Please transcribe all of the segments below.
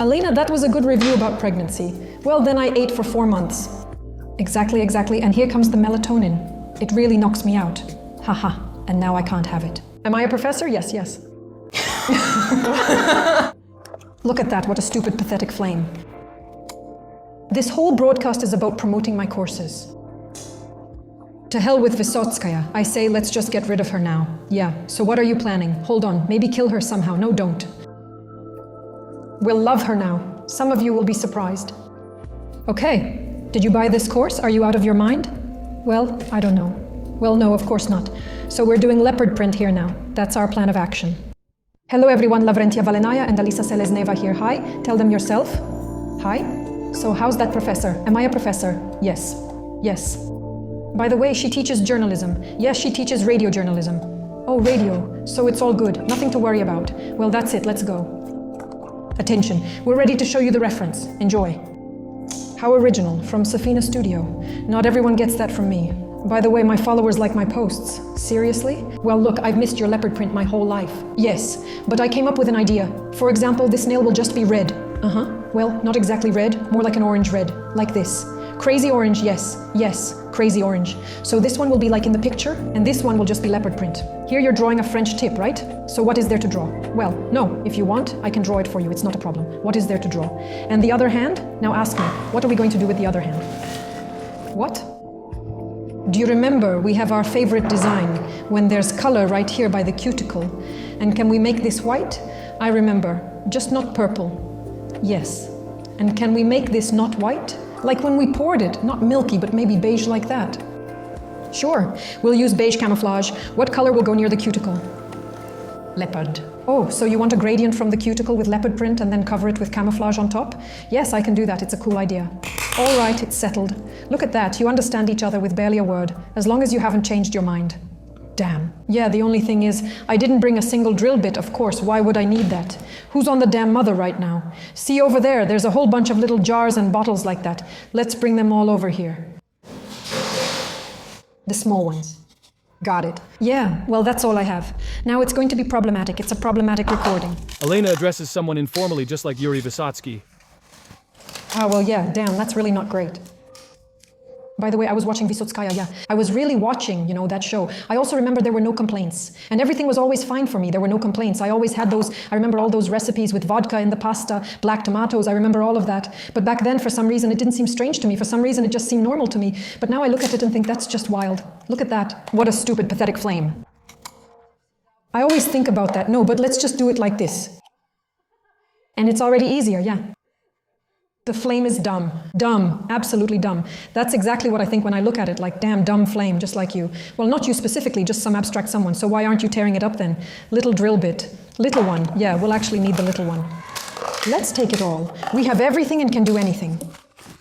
Elena, that was a good review about pregnancy. Well, then I ate for 4 months. Exactly. And here comes the melatonin. It really knocks me out. Haha, and now I can't have it. Am I a professor? Yes. Look at that, what a stupid, pathetic flame. This whole broadcast is about promoting my courses. To hell with Vysotskaya. I say, let's just get rid of her now. Yeah, so what are you planning? Hold on, maybe kill her somehow. No, don't. We'll love her now. Some of you will be surprised. Okay, did you buy this course? Are you out of your mind? Well, I don't know. Well, no, of course not. So we're doing leopard print here now. That's our plan of action. Hello everyone, Lavrentia Valenaya and Alisa Selezneva here. Hi, tell them yourself. Hi. So how's that professor? Am I a professor? Yes. By the way, she teaches journalism. Yes, she teaches radio journalism. Oh, radio. So it's all good. Nothing to worry about. Well, that's it. Let's go. Attention. We're ready to show you the reference. Enjoy. How original. From Safina Studio. Not everyone gets that from me. By the way, my followers like my posts. Seriously? Well, look, I've missed your leopard print my whole life. Yes, but I came up with an idea. For example, this nail will just be red. Well, not exactly red, more like an orange red. Like this. Crazy orange, yes, crazy orange. So this one will be like in the picture, and this one will just be leopard print. Here you're drawing a French tip, right? So what is there to draw? Well, no, if you want, I can draw it for you, it's not a problem. What is there to draw? And the other hand? Now ask me, what are we going to do with the other hand? What? Do you remember we have our favorite design when there's color right here by the cuticle? And can we make this white? I remember, just not purple. Yes. And can we make this not white? Like when we poured it, not milky, but maybe beige like that. Sure, we'll use beige camouflage. What color will go near the cuticle? Leopard. Oh, so you want a gradient from the cuticle with leopard print and then cover it with camouflage on top? Yes, I can do that, it's a cool idea. All right, it's settled. Look at that, you understand each other with barely a word, as long as you haven't changed your mind. Damn. Yeah, the only thing is, I didn't bring a single drill bit, of course. Why would I need that? Who's on the damn mother right now? See over there, there's a whole bunch of little jars and bottles like that. Let's bring them all over here. The small ones. Got it. Yeah, well, that's all I have. Now it's going to be problematic. It's a problematic recording. Elena addresses someone informally, just like Yuri Vysotsky. Oh, well, yeah, damn, that's really not great. By the way, I was watching Vysotskaya, yeah. I was really watching, that show. I also remember there were no complaints. And everything was always fine for me. There were no complaints. I always had I remember all those recipes with vodka in the pasta, black tomatoes, I remember all of that. But back then, for some reason, it didn't seem strange to me. For some reason, it just seemed normal to me. But now I look at it and think, that's just wild. Look at that. What a stupid, pathetic flame. I always think about that. No, but let's just do it like this. And it's already easier, yeah. The flame is dumb. Dumb. Absolutely dumb. That's exactly what I think when I look at it, like, damn, dumb flame, just like you. Well, not you specifically, just some abstract someone. So why aren't you tearing it up then? Little drill bit. Little one. Yeah, we'll actually need the little one. Let's take it all. We have everything and can do anything.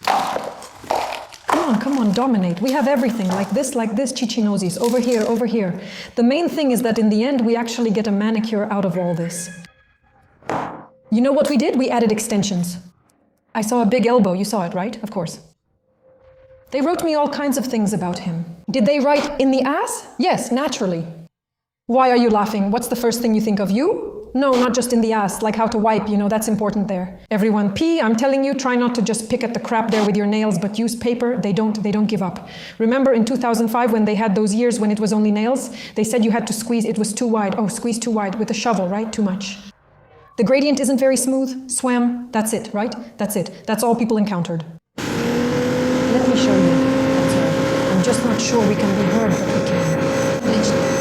Come on, dominate. We have everything, like this, chichinozis, over here. The main thing is that in the end, we actually get a manicure out of all this. You know what we did? We added extensions. I saw a big elbow, you saw it, right? Of course. They wrote me all kinds of things about him. Did they write in the ass? Yes, naturally. Why are you laughing? What's the first thing you think of? You? No, not just in the ass, like how to wipe, that's important there. Everyone pee, I'm telling you, try not to just pick at the crap there with your nails, but use paper, they don't give up. Remember in 2005 when they had those years when it was only nails? They said you had to squeeze, it was too wide. Oh, squeeze too wide with a shovel, right? Too much. The gradient isn't very smooth, swam, that's it, right? That's it. That's all people encountered. Let me show you. That's right. I'm just not sure we can be heard, but we can. Eventually.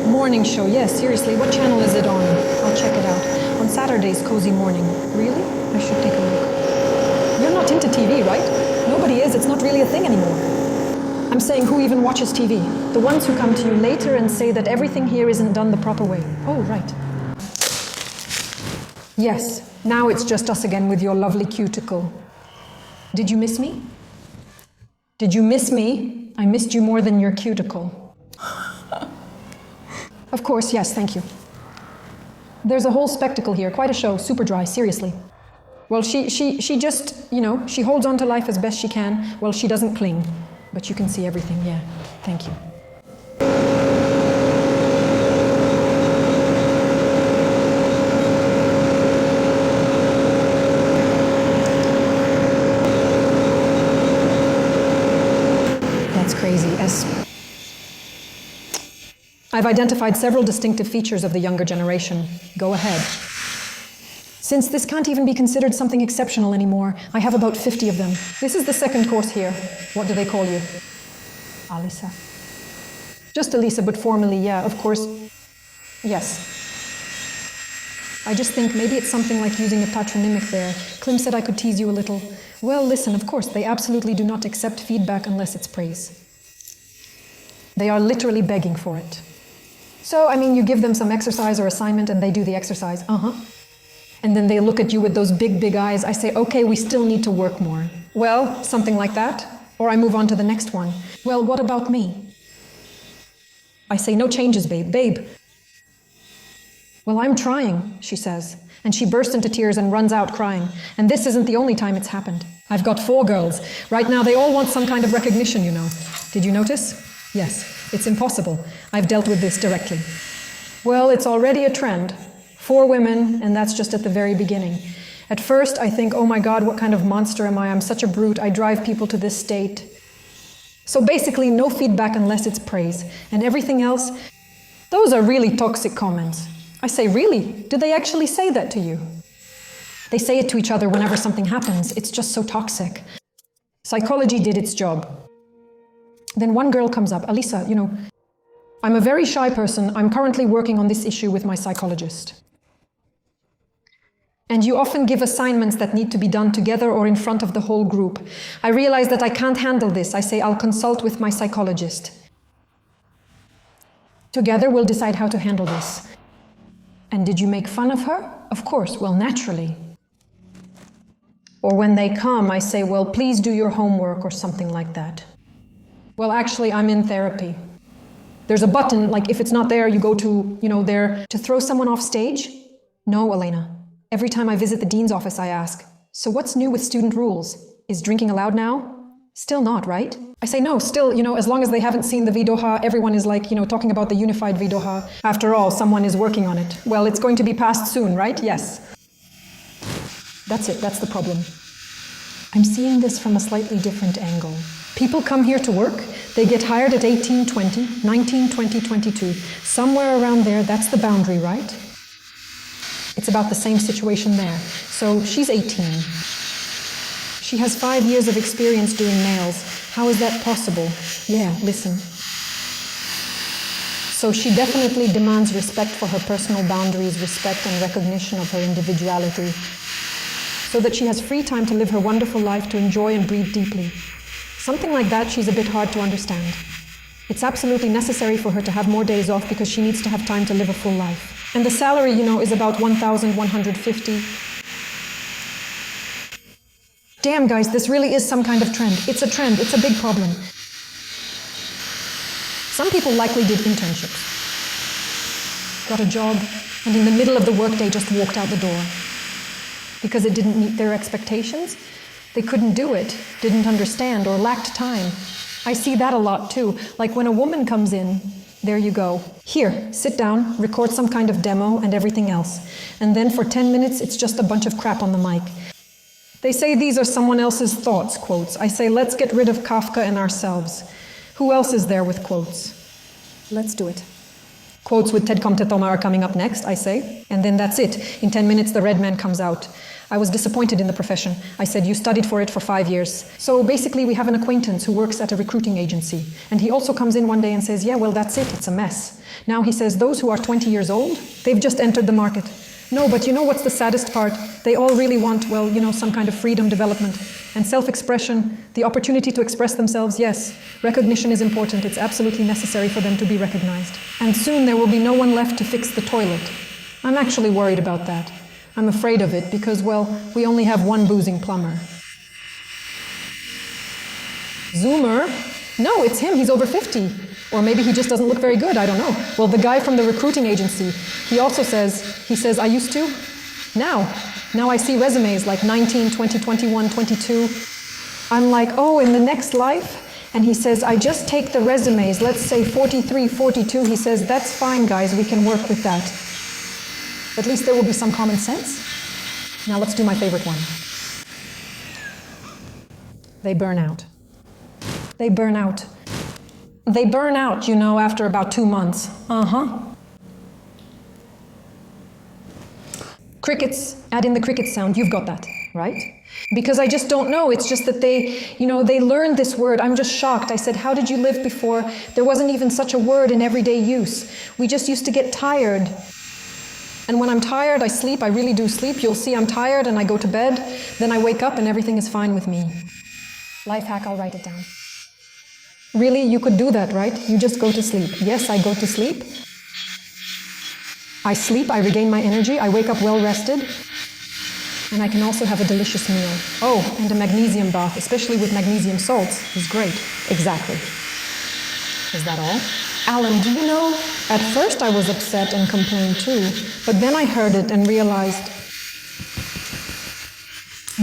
Morning show, yes, seriously, what channel is it on? I'll check it out. On Saturday's Cozy Morning. Really? I should take a look. You're not into TV, right? Nobody is, it's not really a thing anymore. I'm saying who even watches TV? The ones who come to you later and say that everything here isn't done the proper way. Oh, right. Yes, now it's just us again with your lovely cuticle. Did you miss me? Did you miss me? I missed you more than your cuticle. Of course, yes, thank you. There's a whole spectacle here, quite a show, super dry, seriously. Well, she just, she holds on to life as best she can. Well, she doesn't cling, but you can see everything, yeah. Thank you. That's crazy. I've identified several distinctive features of the younger generation. Go ahead. Since this can't even be considered something exceptional anymore, I have about 50 of them. This is the second course here. What do they call you? Alisa. Just Alisa, but formally, yeah, of course. Yes. I just think maybe it's something like using a patronymic there. Klim said I could tease you a little. Well, listen, of course, they absolutely do not accept feedback unless it's praise. They are literally begging for it. So, you give them some exercise or assignment and they do the exercise. And then they look at you with those big, big eyes. I say, okay, we still need to work more. Well, something like that. Or I move on to the next one. Well, what about me? I say, no changes, babe. Babe. Well, I'm trying, she says. And she bursts into tears and runs out crying. And this isn't the only time it's happened. I've got 4 girls. Right now, they all want some kind of recognition, Did you notice? Yes, it's impossible. I've dealt with this directly. Well, it's already a trend. 4 women, and that's just at the very beginning. At first, I think, oh my God, what kind of monster am I? I'm such a brute. I drive people to this state. So basically, no feedback unless it's praise. And everything else, those are really toxic comments. I say, really? Did they actually say that to you? They say it to each other whenever something happens. It's just so toxic. Psychology did its job. Then one girl comes up, Alisa, I'm a very shy person. I'm currently working on this issue with my psychologist. And you often give assignments that need to be done together or in front of the whole group. I realize that I can't handle this. I say, I'll consult with my psychologist. Together, we'll decide how to handle this. And did you make fun of her? Of course, well, naturally. Or when they come, I say, well, please do your homework or something like that. Well, actually, I'm in therapy. There's a button, like if it's not there, you go to, there. To throw someone off stage? No, Elena. Every time I visit the dean's office, I ask, so what's new with student rules? Is drinking allowed now? Still not, right? I say no, still, as long as they haven't seen the Vidoha, everyone is like, talking about the unified Vidoha. After all, someone is working on it. Well, it's going to be passed soon, right? Yes. That's it, that's the problem. I'm seeing this from a slightly different angle. People come here to work, they get hired at 18, 20, 19, 20, 22. Somewhere around there, that's the boundary, right? It's about the same situation there. So she's 18. She has 5 years of experience doing nails. How is that possible? Yeah, listen. So she definitely demands respect for her personal boundaries, respect and recognition of her individuality, so that she has free time to live her wonderful life, to enjoy and breathe deeply. Something like that, she's a bit hard to understand. It's absolutely necessary for her to have more days off because she needs to have time to live a full life. And the salary, is about 1,150. Damn, guys, this really is some kind of trend. It's a trend. It's a big problem. Some people likely did internships. Got a job, and in the middle of the workday just walked out the door. Because it didn't meet their expectations. They couldn't do it, didn't understand, or lacked time. I see that a lot too. Like when a woman comes in, there you go. Here, sit down, record some kind of demo and everything else. And then for 10 minutes, it's just a bunch of crap on the mic. They say these are someone else's thoughts, quotes. I say, let's get rid of Kafka and ourselves. Who else is there with quotes? Let's do it. Quotes with Ted Comtetoma are coming up next, I say. And then that's it. In 10 minutes, the red man comes out. I was disappointed in the profession. I said, you studied for it for 5 years. So basically, we have an acquaintance who works at a recruiting agency. And he also comes in one day and says, yeah, well, that's it. It's a mess. Now he says, those who are 20 years old, they've just entered the market. No, but you know what's the saddest part? They all really want, well, some kind of freedom, development, and self-expression, the opportunity to express themselves. Yes, recognition is important. It's absolutely necessary for them to be recognized. And soon there will be no one left to fix the toilet. I'm actually worried about that. I'm afraid of it because, well, we only have one boozing plumber. Zoomer? No, it's him. He's over 50. Or maybe he just doesn't look very good. I don't know. Well, the guy from the recruiting agency, he also says, I used to. Now I see resumes like 19, 20, 21, 22. I'm like, oh, in the next life? And he says, I just take the resumes, let's say 43, 42. He says, that's fine, guys, we can work with that. At least there will be some common sense. Now let's do my favorite one. They burn out. They burn out. They burn out, after about 2 months. Crickets, add in the cricket sound, you've got that, right? Because I just don't know, it's just that they learned this word. I'm just shocked. I said, how did you live before? There wasn't even such a word in everyday use. We just used to get tired. And when I'm tired, I sleep, I really do sleep. You'll see I'm tired and I go to bed. Then I wake up and everything is fine with me. Life hack, I'll write it down. Really, you could do that, right? You just go to sleep. Yes, I go to sleep. I sleep, I regain my energy, I wake up well rested. And I can also have a delicious meal. Oh, and a magnesium bath, especially with magnesium salts, is great. Exactly. Is that all? Alan, do you know, at first I was upset and complained too, but then I heard it and realized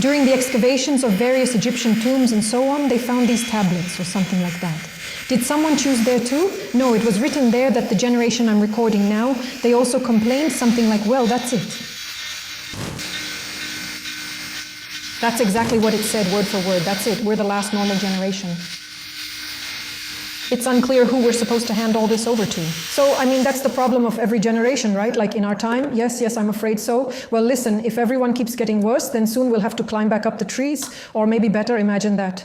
during the excavations of various Egyptian tombs and so on, they found these tablets or something like that. Did someone choose there too? No, it was written there that the generation I'm recording now, they also complained something like, well, that's it. That's exactly what it said, word for word. That's it. We're the last normal generation. It's unclear who we're supposed to hand all this over to. So, that's the problem of every generation, right? Like in our time, yes, I'm afraid so. Well, listen, if everyone keeps getting worse, then soon we'll have to climb back up the trees, or maybe better, imagine that.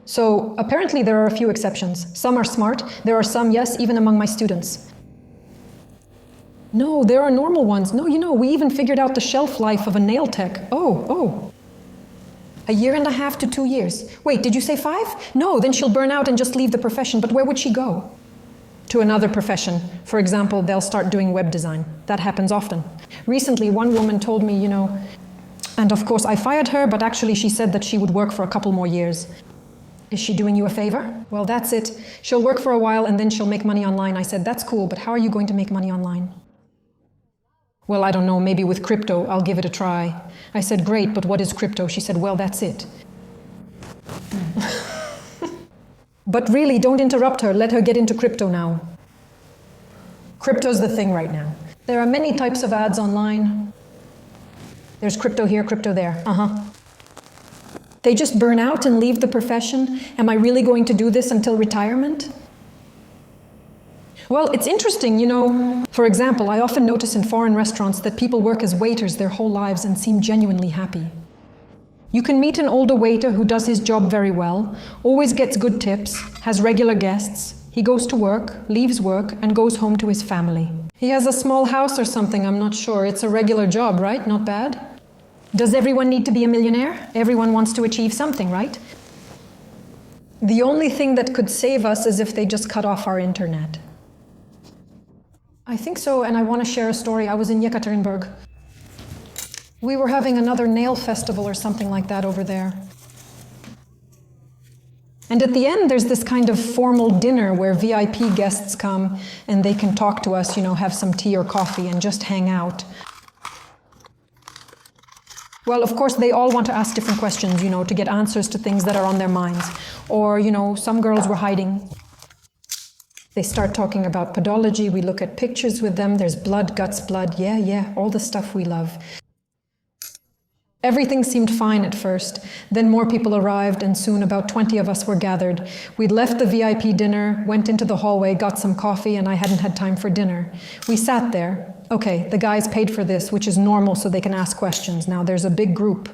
So, apparently there are a few exceptions. Some are smart. There are some, yes, even among my students. No, there are normal ones. No, we even figured out the shelf life of a nail tech. Oh. 1.5 to 2 years. Wait, did you say 5? No, then she'll burn out and just leave the profession. But where would she go? To another profession. For example, they'll start doing web design. That happens often. Recently, one woman told me, and of course I fired her, but actually she said that she would work for a couple more years. Is she doing you a favor? Well, that's it. She'll work for a while and then she'll make money online. I said, that's cool, but how are you going to make money online? Well, I don't know, maybe with crypto, I'll give it a try. I said, great, but what is crypto? She said, well, that's it. But really, don't interrupt her. Let her get into crypto now. Crypto's the thing right now. There are many types of ads online. There's crypto here, crypto there. They just burn out and leave the profession. Am I really going to do this until retirement? Well, it's interesting, For example, I often notice in foreign restaurants that people work as waiters their whole lives and seem genuinely happy. You can meet an older waiter who does his job very well, always gets good tips, has regular guests. He goes to work, leaves work, and goes home to his family. He has a small house or something, I'm not sure. It's a regular job, right? Not bad. Does everyone need to be a millionaire? Everyone wants to achieve something, right? The only thing that could save us is if they just cut off our internet. I think so, and I want to share a story. I was in Yekaterinburg. We were having another nail festival or something like that over there. And at the end, there's this kind of formal dinner where VIP guests come and they can talk to us, have some tea or coffee and just hang out. Well, of course, they all want to ask different questions, to get answers to things that are on their minds. Or, some girls were hiding. They start talking about podology, we look at pictures with them, there's blood, guts, blood, yeah, all the stuff we love. Everything seemed fine at first, then more people arrived and soon about 20 of us were gathered. We'd left the VIP dinner, went into the hallway, got some coffee, and I hadn't had time for dinner. We sat there. Okay, the guys paid for this, which is normal so they can ask questions. Now there's a big group.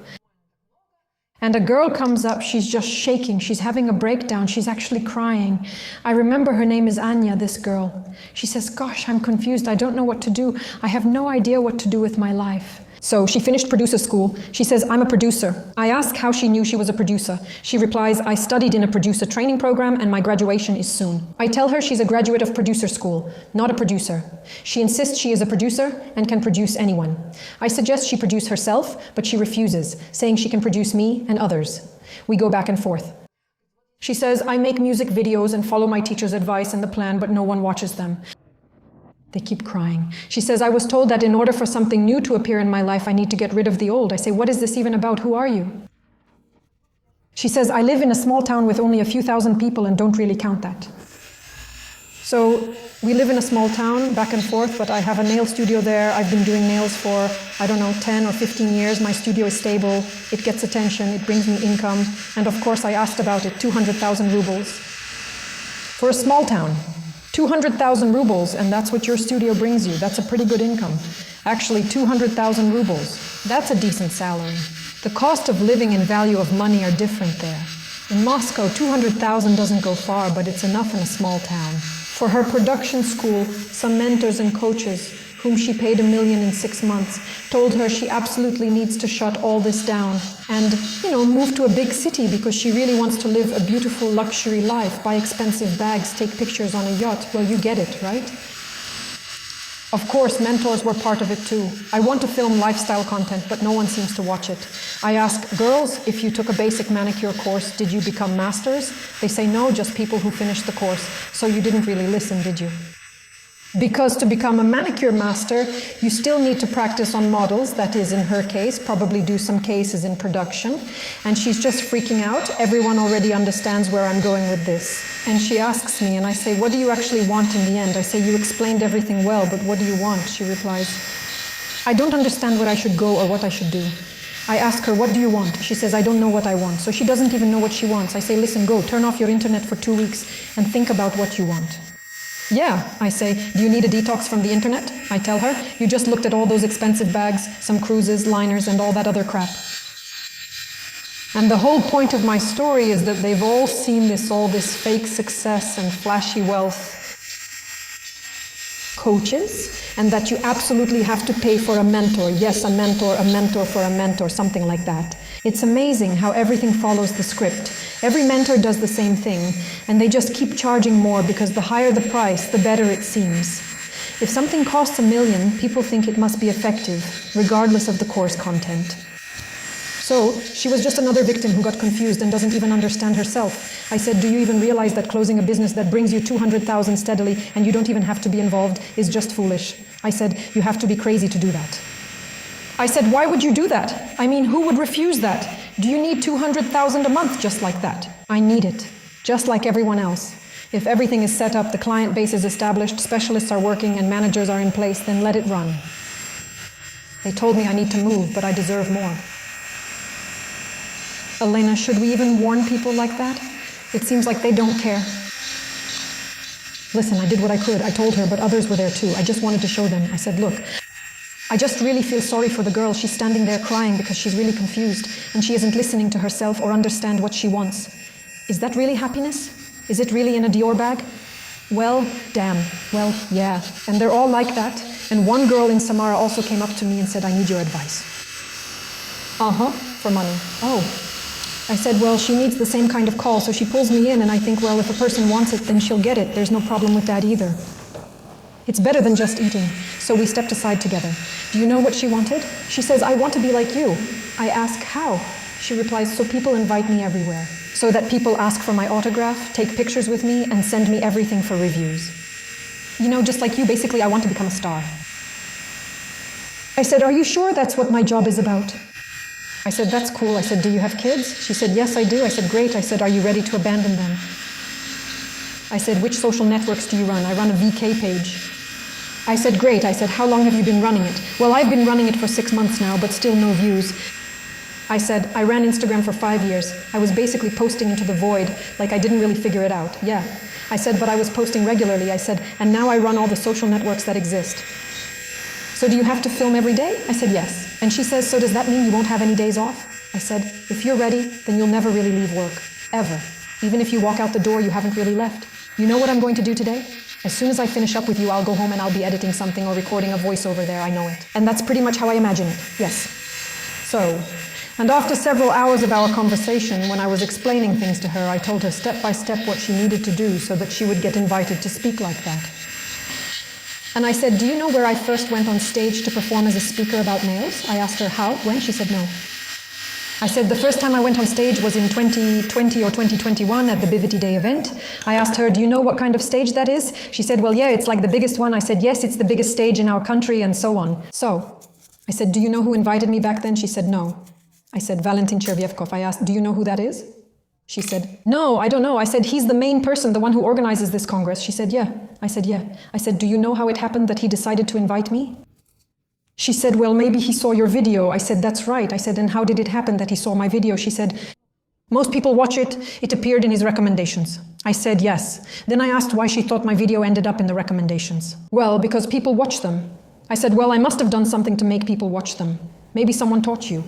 And a girl comes up, she's just shaking, she's having a breakdown, she's actually crying. I remember her name is Anya, this girl. She says, gosh, I'm confused, I don't know what to do. I have no idea what to do with my life. So she finished producer school. She says, I'm a producer. I ask how she knew she was a producer. She replies, I studied in a producer training program and my graduation is soon. I tell her she's a graduate of producer school, not a producer. She insists she is a producer and can produce anyone. I suggest she produce herself, but she refuses, saying she can produce me and others. We go back and forth. She says, I make music videos and follow my teacher's advice and the plan, but no one watches them. They keep crying. She says, I was told that in order for something new to appear in my life, I need to get rid of the old. I say, what is this even about? Who are you? She says, I live in a small town with only a few thousand people and don't really count that. So we live in a small town, back and forth, but I have a nail studio there. I've been doing nails for, 10 or 15 years. My studio is stable. It gets attention. It brings me income. And of course, I asked about it, 200,000 rubles. For a small town. 200,000 rubles, and that's what your studio brings you. That's a pretty good income. Actually, 200,000 rubles. That's a decent salary. The cost of living and value of money are different there. In Moscow, 200,000 doesn't go far, but it's enough in a small town. For her production school, some mentors and coaches, whom she paid $1 million in 6 months, told her she absolutely needs to shut all this down and, move to a big city because she really wants to live a beautiful luxury life, buy expensive bags, take pictures on a yacht. Well, you get it, right? Of course, mentors were part of it too. I want to film lifestyle content, but no one seems to watch it. I ask, girls, if you took a basic manicure course, did you become masters? They say no, just people who finished the course. So you didn't really listen, did you? Because to become a manicure master, you still need to practice on models, that is, in her case, probably do some cases in production. And she's just freaking out. Everyone already understands where I'm going with this. And she asks me, and I say, what do you actually want in the end? I say, you explained everything well, but what do you want? She replies, I don't understand where I should go or what I should do. I ask her, what do you want? She says, I don't know what I want. So she doesn't even know what she wants. I say, listen, go, turn off your internet for 2 weeks and think about what you want. Yeah, I say, do you need a detox from the internet? I tell her, you just looked at all those expensive bags, some cruises, liners, and all that other crap. And the whole point of my story is that they've all seen all this fake success and flashy wealth coaches, and that you absolutely have to pay for a mentor. Yes, a mentor for a mentor, something like that. It's amazing how everything follows the script. Every mentor does the same thing, and they just keep charging more because the higher the price, the better it seems. If something costs $1 million, people think it must be effective, regardless of the course content. So, she was just another victim who got confused and doesn't even understand herself. I said, do you even realize that closing a business that brings you 200,000 steadily and you don't even have to be involved is just foolish? I said, you have to be crazy to do that. I said, why would you do that? I mean, who would refuse that? Do you need 200,000 a month just like that? I need it, just like everyone else. If everything is set up, the client base is established, specialists are working, and managers are in place, then let it run. They told me I need to move, but I deserve more. Elena, should we even warn people like that? It seems like they don't care. Listen, I did what I could. I told her, but others were there too. I just wanted to show them. I said, look, I just really feel sorry for the girl. She's standing there crying because she's really confused and she isn't listening to herself or understand what she wants. Is that really happiness? Is it really in a Dior bag? Well, damn. Well, yeah. And they're all like that. And one girl in Samara also came up to me and said, I need your advice. For money. Oh. I said, well, she needs the same kind of call, so she pulls me in and I think, well, if a person wants it, then she'll get it. There's no problem with that either. It's better than just eating. So we stepped aside together. Do you know what she wanted? She says, I want to be like you. I ask, how? She replies, so people invite me everywhere. So that people ask for my autograph, take pictures with me, and send me everything for reviews. Just like you, basically, I want to become a star. I said, are you sure that's what my job is about? I said, that's cool. I said, do you have kids? She said, yes, I do. I said, great. I said, are you ready to abandon them? I said, which social networks do you run? I run a VK page. I said, great. I said, how long have you been running it? Well, I've been running it for 6 months now, but still no views. I said, I ran Instagram for 5 years. I was basically posting into the void, like I didn't really figure it out. Yeah. I said, but I was posting regularly. I said, and now I run all the social networks that exist. So do you have to film every day? I said, yes. And she says, so does that mean you won't have any days off? I said, if you're ready, then you'll never really leave work. Ever. Even if you walk out the door, you haven't really left. You know what I'm going to do today? As soon as I finish up with you, I'll go home and I'll be editing something or recording a voiceover there, I know it. And that's pretty much how I imagine it, yes. So, and after several hours of our conversation, when I was explaining things to her, I told her step by step what she needed to do so that she would get invited to speak like that. And I said, do you know where I first went on stage to perform as a speaker about nails? I asked her how, when? She said no. I said the first time I went on stage was in 2020 or 2021 at the Bivity Day event. I asked her, do you know what kind of stage that is? She said, well, yeah, it's like the biggest one. I said, yes, it's the biggest stage in our country and so on. So I said, do you know who invited me back then? She said, no. I said, Valentin Chervyevkov. I asked, do you know who that is? She said, no, I don't know. I said, he's the main person, the one who organizes this Congress. She said, yeah. I said, yeah. I said, do you know how it happened that he decided to invite me? She said, well, maybe he saw your video. I said, that's right. I said, and how did it happen that he saw my video? She said, most people watch it. It appeared in his recommendations. I said, yes. Then I asked why she thought my video ended up in the recommendations. Well, because people watch them. I said, well, I must have done something to make people watch them. Maybe someone taught you.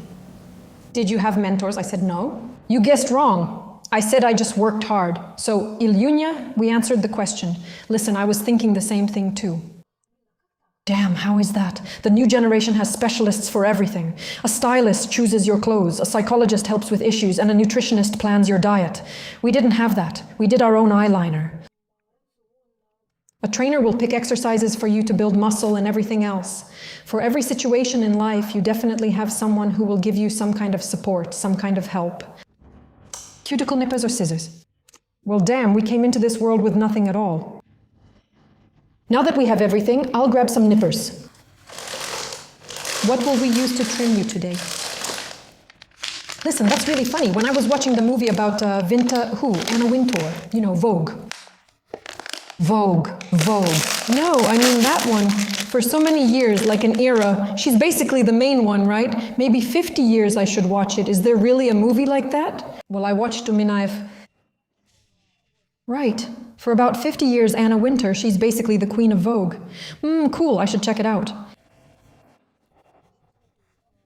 Did you have mentors? I said, no. You guessed wrong. I said I just worked hard. So, Ilyunya, we answered the question. Listen, I was thinking the same thing too. Damn, how is that? The new generation has specialists for everything. A stylist chooses your clothes, a psychologist helps with issues, and a nutritionist plans your diet. We didn't have that. We did our own eyeliner. A trainer will pick exercises for you to build muscle and everything else. For every situation in life, you definitely have someone who will give you some kind of support, some kind of help. Cuticle nippers or scissors? Well, damn, we came into this world with nothing at all. Now that we have everything, I'll grab some nippers. What will we use to trim you today? Listen, that's really funny. When I was watching the movie about Anna Wintour, you know, Vogue. Vogue. No, I mean that one. For so many years, like an era, she's basically the main one, right? Maybe 50 years I should watch it. Is there really a movie like that? Well, I watched Uminaev. Right. For about 50 years, Anna Wintour, she's basically the queen of Vogue. Cool, I should check it out.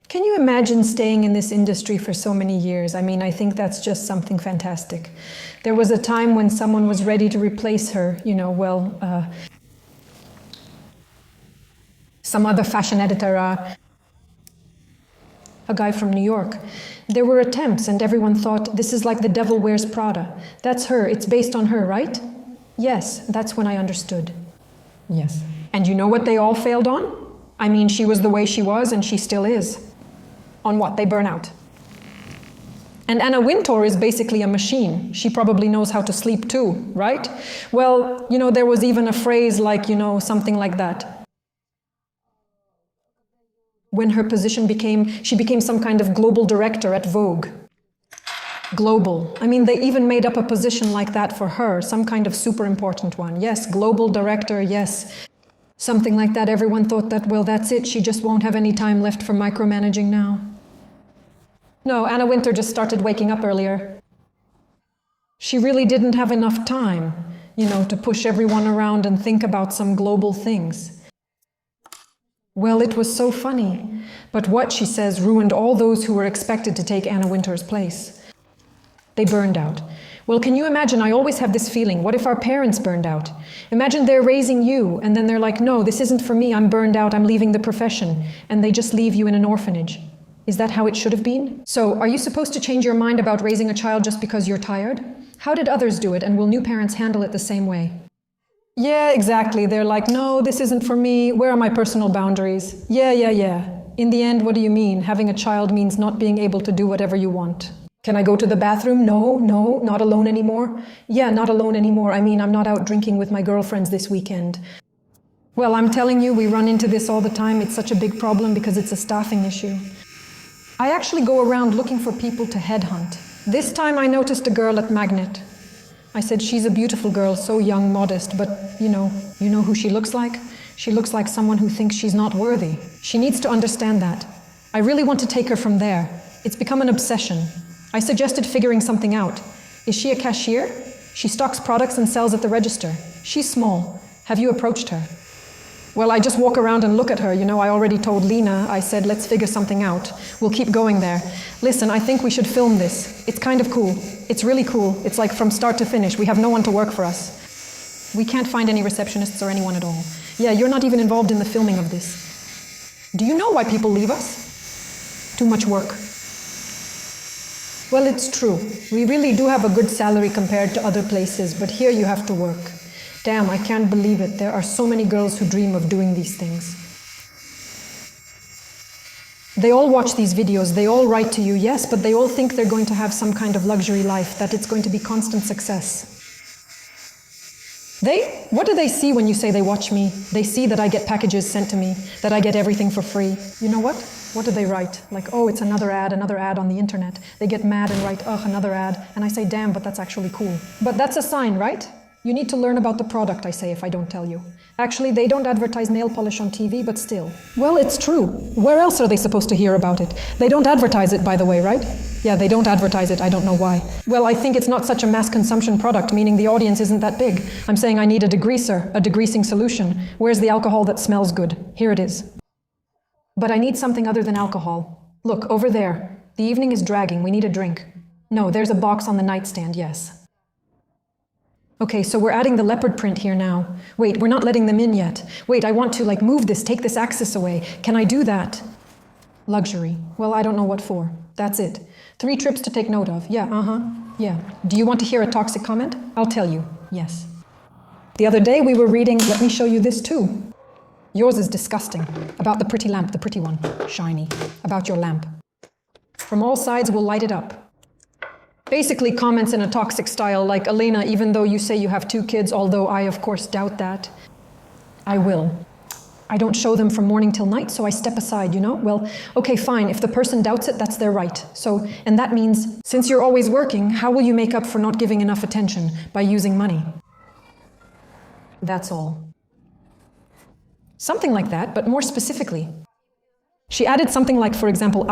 Can you imagine staying in this industry for so many years? I mean, I think that's just something fantastic. There was a time when someone was ready to replace her, you know, some other fashion editor, a guy from New York. There were attempts and everyone thought, this is like The Devil Wears Prada. That's her, it's based on her, right? Yes, that's when I understood. Yes. And you know what they all failed on? I mean, she was the way she was and she still is. On what? They burn out. And Anna Wintour is basically a machine. She probably knows how to sleep too, right? Well, you know, there was even a phrase like, you know, something like that. When her position she became some kind of global director at Vogue. Global. I mean, they even made up a position like that for her, some kind of super important one. Yes, global director, yes. Something like that. Everyone thought that, well, that's it. She just won't have any time left for micromanaging now. No, Anna Wintour just started waking up earlier. She really didn't have enough time, you know, to push everyone around and think about some global things. Well, it was so funny. But what, she says, ruined all those who were expected to take Anna Wintour's place. They burned out. Well, can you imagine? I always have this feeling. What if our parents burned out? Imagine they're raising you, and then they're like, no, this isn't for me. I'm burned out. I'm leaving the profession. And they just leave you in an orphanage. Is that how it should have been? So, are you supposed to change your mind about raising a child just because you're tired? How did others do it, and will new parents handle it the same way? Yeah, exactly. They're like, no, this isn't for me. Where are my personal boundaries? Yeah. In the end, what do you mean? Having a child means not being able to do whatever you want. Can I go to the bathroom? No, not alone anymore. Yeah, not alone anymore. I mean, I'm not out drinking with my girlfriends this weekend. Well, I'm telling you, we run into this all the time. It's such a big problem because it's a staffing issue. I actually go around looking for people to headhunt. This time I noticed a girl at Magnet. I said, she's a beautiful girl, so young, modest, but you know who she looks like? She looks like someone who thinks she's not worthy. She needs to understand that. I really want to take her from there. It's become an obsession. I suggested figuring something out. Is she a cashier? She stocks products and sells at the register. She's small. Have you approached her? Well, I just walk around and look at her. You know, I already told Lena. I said, let's figure something out. We'll keep going there. Listen, I think we should film this. It's kind of cool. It's really cool. It's like from start to finish. We have no one to work for us. We can't find any receptionists or anyone at all. Yeah, you're not even involved in the filming of this. Do you know why people leave us? Too much work. Well, it's true. We really do have a good salary compared to other places, but here you have to work. Damn, I can't believe it. There are so many girls who dream of doing these things. They all watch these videos, they all write to you, yes, but they all think they're going to have some kind of luxury life, that it's going to be constant success. What do they see when you say they watch me? They see that I get packages sent to me, that I get everything for free. You know what? What do they write? Like, oh, it's another ad on the internet. They get mad and write, ugh, another ad. And I say, damn, but that's actually cool. But that's a sign, right? You need to learn about the product, I say, if I don't tell you. Actually, they don't advertise nail polish on TV, but still. Well, it's true. Where else are they supposed to hear about it? They don't advertise it, by the way, right? Yeah, they don't advertise it. I don't know why. Well, I think it's not such a mass consumption product, meaning the audience isn't that big. I'm saying I need a degreaser, a degreasing solution. Where's the alcohol that smells good? Here it is. But I need something other than alcohol. Look, over there. The evening is dragging. We need a drink. No, there's a box on the nightstand, yes. Okay, so we're adding the leopard print here now. Wait, we're not letting them in yet. Wait, I want to move this, take this axis away. Can I do that? Luxury. Well, I don't know what for. That's it. 3 trips to take note of. Yeah, yeah. Do you want to hear a toxic comment? I'll tell you. Yes. The other day we were reading, let me show you this too. Yours is disgusting. About the pretty lamp, the pretty one. Shiny. About your lamp. From all sides we'll light it up. Basically comments in a toxic style like, Elena, even though you say you have 2 kids, although I of course doubt that, I will. I don't show them from morning till night, so I step aside, you know? Well, okay, fine. If the person doubts it, that's their right. So, and that means, since you're always working, how will you make up for not giving enough attention? By using money. That's all. Something like that, but more specifically. She added something like, for example,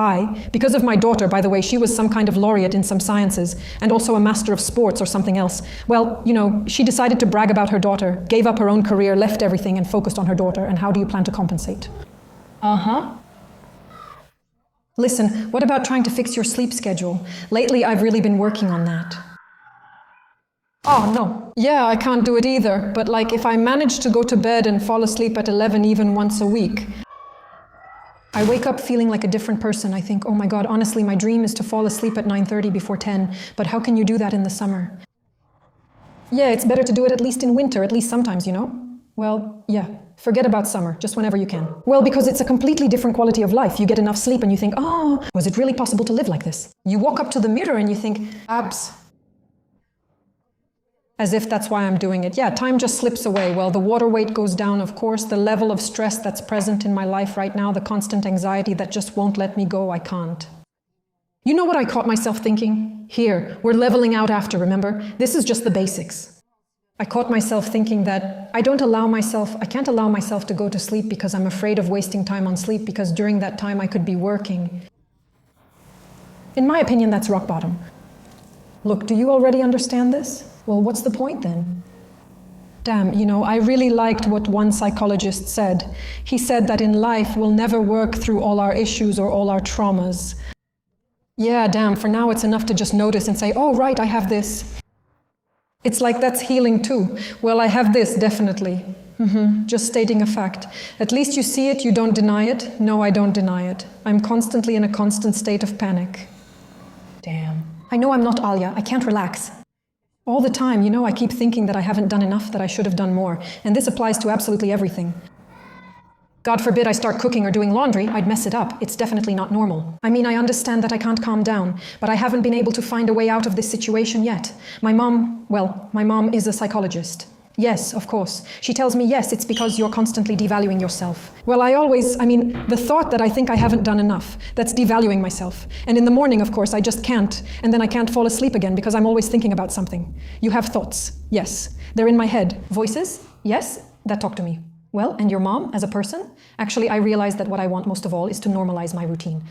because of my daughter, by the way, she was some kind of laureate in some sciences, and also a master of sports or something else. Well, you know, she decided to brag about her daughter, gave up her own career, left everything, and focused on her daughter. And how do you plan to compensate? Listen, what about trying to fix your sleep schedule? Lately, I've really been working on that. Oh, no. Yeah, I can't do it either. But if I manage to go to bed and fall asleep at 11 even once a week, I wake up feeling like a different person. I think, oh my God, honestly, my dream is to fall asleep at 9:30 before 10. But how can you do that in the summer? Yeah, it's better to do it at least in winter, at least sometimes, you know? Well, yeah, forget about summer, just whenever you can. Well, because it's a completely different quality of life. You get enough sleep and you think, oh, was it really possible to live like this? You walk up to the mirror and you think, abs. As if that's why I'm doing it. Yeah, time just slips away. Well, the water weight goes down, of course. The level of stress that's present in my life right now, the constant anxiety that just won't let me go, I can't. You know what I caught myself thinking? Here, we're leveling out after, remember? This is just the basics. I caught myself thinking that I can't allow myself to go to sleep because I'm afraid of wasting time on sleep, because during that time I could be working. In my opinion, that's rock bottom. Look, do you already understand this? Well, what's the point then? Damn, you know, I really liked what one psychologist said. He said that in life we'll never work through all our issues or all our traumas. Yeah, damn, for now it's enough to just notice and say, oh, right, I have this. It's like that's healing too. Well, I have this, definitely. Just stating a fact. At least you see it, you don't deny it. No, I don't deny it. I'm constantly in a constant state of panic. Damn. I know I'm not Alia. I can't relax. All the time, you know, I keep thinking that I haven't done enough, that I should have done more. And this applies to absolutely everything. God forbid I start cooking or doing laundry, I'd mess it up. It's definitely not normal. I mean, I understand that I can't calm down, but I haven't been able to find a way out of this situation yet. My mom is a psychologist. Yes, of course. She tells me, yes, it's because you're constantly devaluing yourself. Well, the thought that I think I haven't done enough, that's devaluing myself. And in the morning, of course, I just can't. And then I can't fall asleep again because I'm always thinking about something. You have thoughts. Yes. They're in my head. Voices. Yes, that talk to me. Well, and your mom as a person? Actually, I realize that what I want most of all is to normalize my routine.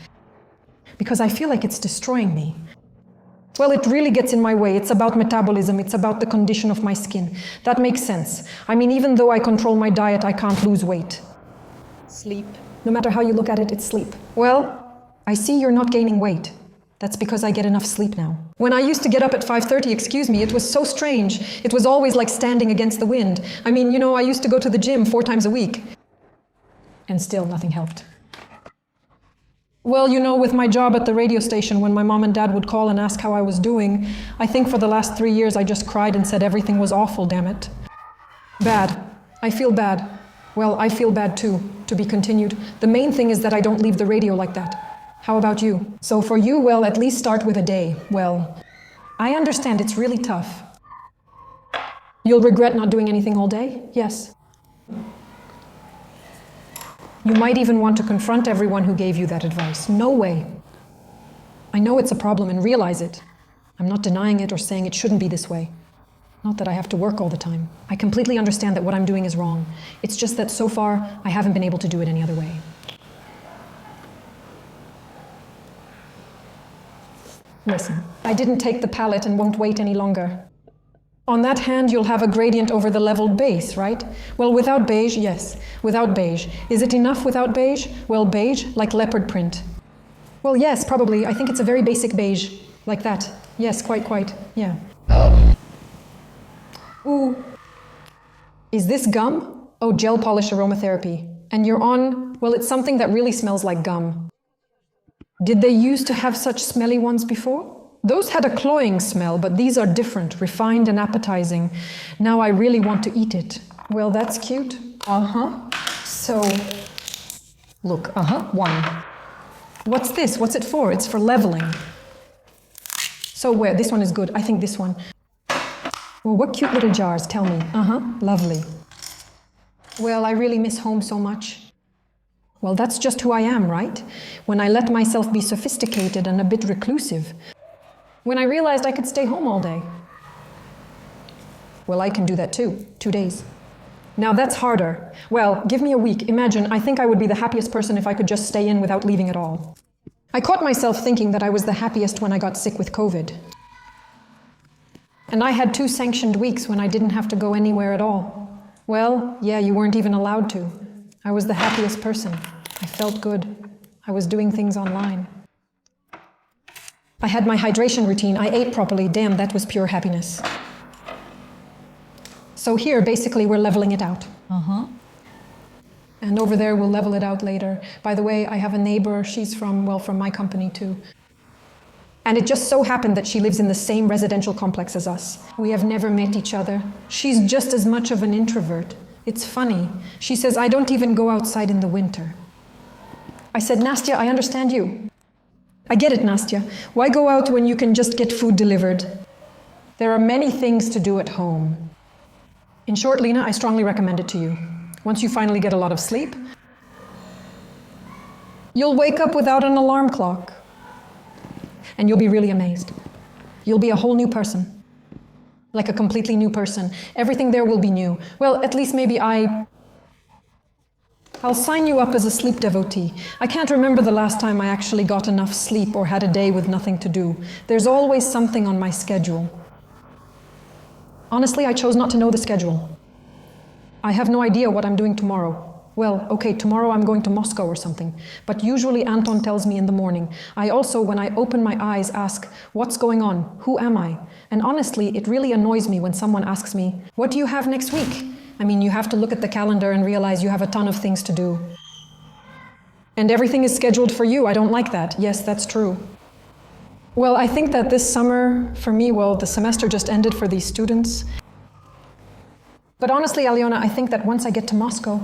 Because I feel like it's destroying me. Well, it really gets in my way. It's about metabolism. It's about the condition of my skin. That makes sense. I mean, even though I control my diet, I can't lose weight. Sleep. No matter how you look at it, it's sleep. Well, I see you're not gaining weight. That's because I get enough sleep now. When I used to get up at 5:30, excuse me, it was so strange. It was always like standing against the wind. I mean, I used to go to the gym 4 times a week. And still nothing helped. Well, with my job at the radio station, when my mom and dad would call and ask how I was doing, I think for the last 3 years I just cried and said everything was awful, damn it. Bad. I feel bad. Well, I feel bad too, to be continued. The main thing is that I don't leave the radio like that. How about you? So for you, well, at least start with a day. Well, I understand it's really tough. You'll regret not doing anything all day? Yes. You might even want to confront everyone who gave you that advice. No way. I know it's a problem and realize it. I'm not denying it or saying it shouldn't be this way. Not that I have to work all the time. I completely understand that what I'm doing is wrong. It's just that so far, I haven't been able to do it any other way. Listen, I didn't take the palette and won't wait any longer. On that hand, you'll have a gradient over the leveled base, right? Well, without beige, yes, without beige. Is it enough without beige? Well, beige, like leopard print. Well, yes, probably. I think it's a very basic beige, like that. Yes, quite, yeah. Ooh. Is this gum? Oh, gel polish aromatherapy. And you're on, well, it's something that really smells like gum. Did they used to have such smelly ones before? Those had a cloying smell, but these are different, refined and appetizing. Now I really want to eat it. Well, that's cute. So, look, one. What's this? What's it for? It's for leveling. So where? This one is good. I think this one. Well, what cute little jars, tell me. Lovely. Well, I really miss home so much. Well, that's just who I am, right? When I let myself be sophisticated and a bit reclusive. When I realized I could stay home all day. Well, I can do that too. 2 days. Now that's harder. Well, give me a week. Imagine, I think I would be the happiest person if I could just stay in without leaving at all. I caught myself thinking that I was the happiest when I got sick with COVID. And I had 2 sanctioned weeks when I didn't have to go anywhere at all. Well, yeah, you weren't even allowed to. I was the happiest person. I felt good. I was doing things online. I had my hydration routine. I ate properly. Damn, that was pure happiness. So here, basically, we're leveling it out. And over there, we'll level it out later. By the way, I have a neighbor. She's from my company too. And it just so happened that she lives in the same residential complex as us. We have never met each other. She's just as much of an introvert. It's funny. She says, I don't even go outside in the winter. I said, Nastya, I understand you. I get it, Nastya. Why go out when you can just get food delivered? There are many things to do at home. In short, Lena, I strongly recommend it to you. Once you finally get a lot of sleep, you'll wake up without an alarm clock. And you'll be really amazed. You'll be a whole new person. Like a completely new person. Everything there will be new. Well, at least maybe I'll sign you up as a sleep devotee. I can't remember the last time I actually got enough sleep or had a day with nothing to do. There's always something on my schedule. Honestly, I chose not to know the schedule. I have no idea what I'm doing tomorrow. Well, okay, tomorrow I'm going to Moscow or something. But usually Anton tells me in the morning. I also, when I open my eyes, ask, what's going on? Who am I? And honestly, it really annoys me when someone asks me, what do you have next week? I mean, you have to look at the calendar and realize you have a ton of things to do. And everything is scheduled for you. I don't like that. Yes, that's true. Well, I think that this summer, for me, well, the semester just ended for these students. But honestly, Aliona, I think that once I get to Moscow,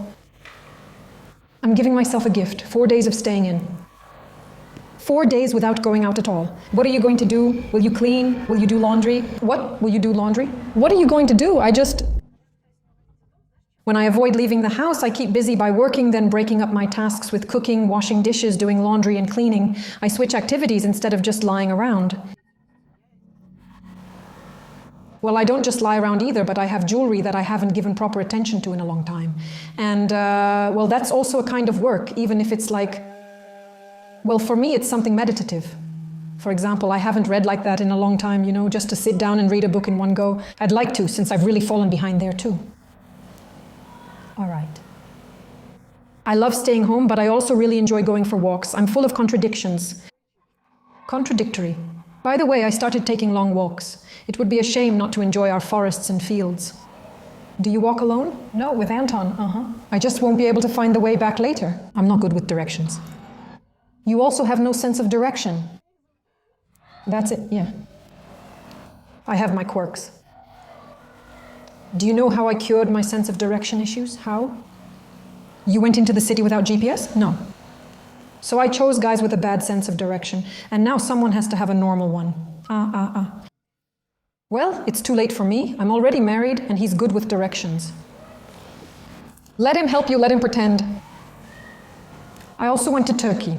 I'm giving myself a gift, 4 days of staying in. 4 days without going out at all. What are you going to do? Will you clean? Will you do laundry? What? Will you do laundry? What are you going to do? When I avoid leaving the house, I keep busy by working, then breaking up my tasks with cooking, washing dishes, doing laundry and cleaning. I switch activities instead of just lying around. Well, I don't just lie around either, but I have jewelry that I haven't given proper attention to in a long time. And, well, that's also a kind of work, even if it's like, well, for me, it's something meditative. For example, I haven't read like that in a long time, just to sit down and read a book in one go. I'd like to, since I've really fallen behind there too. All right. I love staying home, but I also really enjoy going for walks. I'm full of contradictions. Contradictory. By the way, I started taking long walks. It would be a shame not to enjoy our forests and fields. Do you walk alone? No, with Anton. I just won't be able to find the way back later. I'm not good with directions. You also have no sense of direction. That's it, yeah. I have my quirks. Do you know how I cured my sense of direction issues? How? You went into the city without GPS? No. So I chose guys with a bad sense of direction, and now someone has to have a normal one. Well, it's too late for me. I'm already married, and he's good with directions. Let him help you, let him pretend. I also went to Turkey.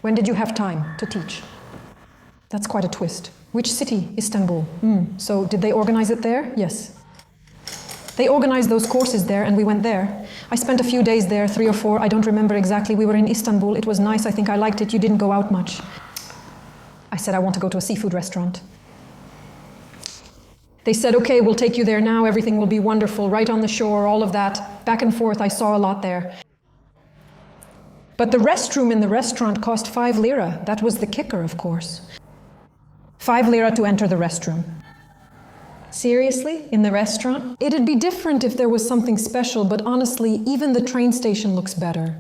When did you have time to teach? That's quite a twist. Which city? Istanbul. So did they organize it there? Yes. They organized those courses there, and we went there. I spent a few days there, 3 or 4, I don't remember exactly. We were in Istanbul. It was nice. I think I liked it. You didn't go out much. I said I want to go to a seafood restaurant. They said, okay, we'll take you there now. Everything will be wonderful, right on the shore, all of that. Back and forth, I saw a lot there. But the restroom in the restaurant cost 5 lira. That was the kicker, of course. 5 lira to enter the restroom. Seriously? In the restaurant? It'd be different if there was something special, but honestly, even the train station looks better.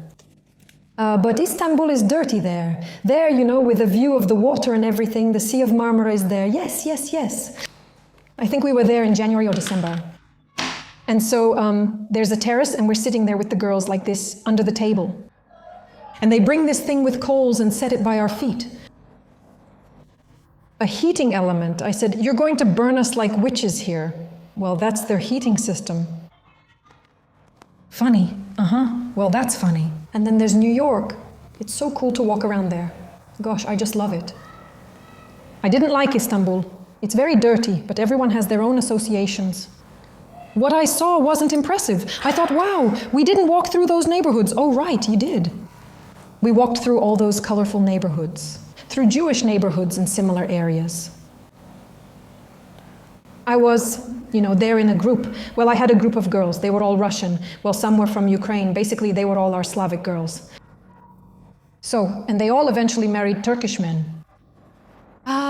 But Istanbul is dirty there. There, you know, with a view of the water and everything, the Sea of Marmara is there. Yes, yes, yes. I think we were there in January or December. And so there's a terrace, and we're sitting there with the girls like this, under the table. And they bring this thing with coals and set it by our feet. A heating element. I said, you're going to burn us like witches here. Well, that's their heating system. Funny. Well, that's funny. And then there's New York. It's so cool to walk around there. Gosh, I just love it. I didn't like Istanbul. It's very dirty, but everyone has their own associations. What I saw wasn't impressive. I thought, wow, we didn't walk through those neighborhoods. Oh, right, you did. We walked through all those colorful neighborhoods, through Jewish neighborhoods in similar areas. I was, there in a group. Well, I had a group of girls. They were all Russian. Well, some were from Ukraine. Basically, they were all our Slavic girls. So, and they all eventually married Turkish men.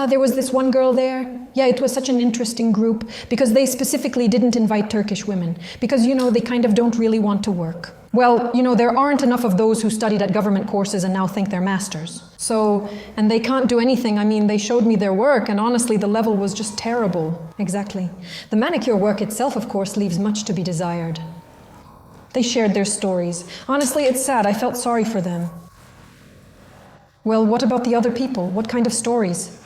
There was this one girl there. Yeah, it was such an interesting group because they specifically didn't invite Turkish women because, they kind of don't really want to work. Well, there aren't enough of those who studied at government courses and now think they're masters. So, and they can't do anything. I mean, they showed me their work and honestly, the level was just terrible. Exactly. The manicure work itself, of course, leaves much to be desired. They shared their stories. Honestly, it's sad. I felt sorry for them. Well, what about the other people? What kind of stories?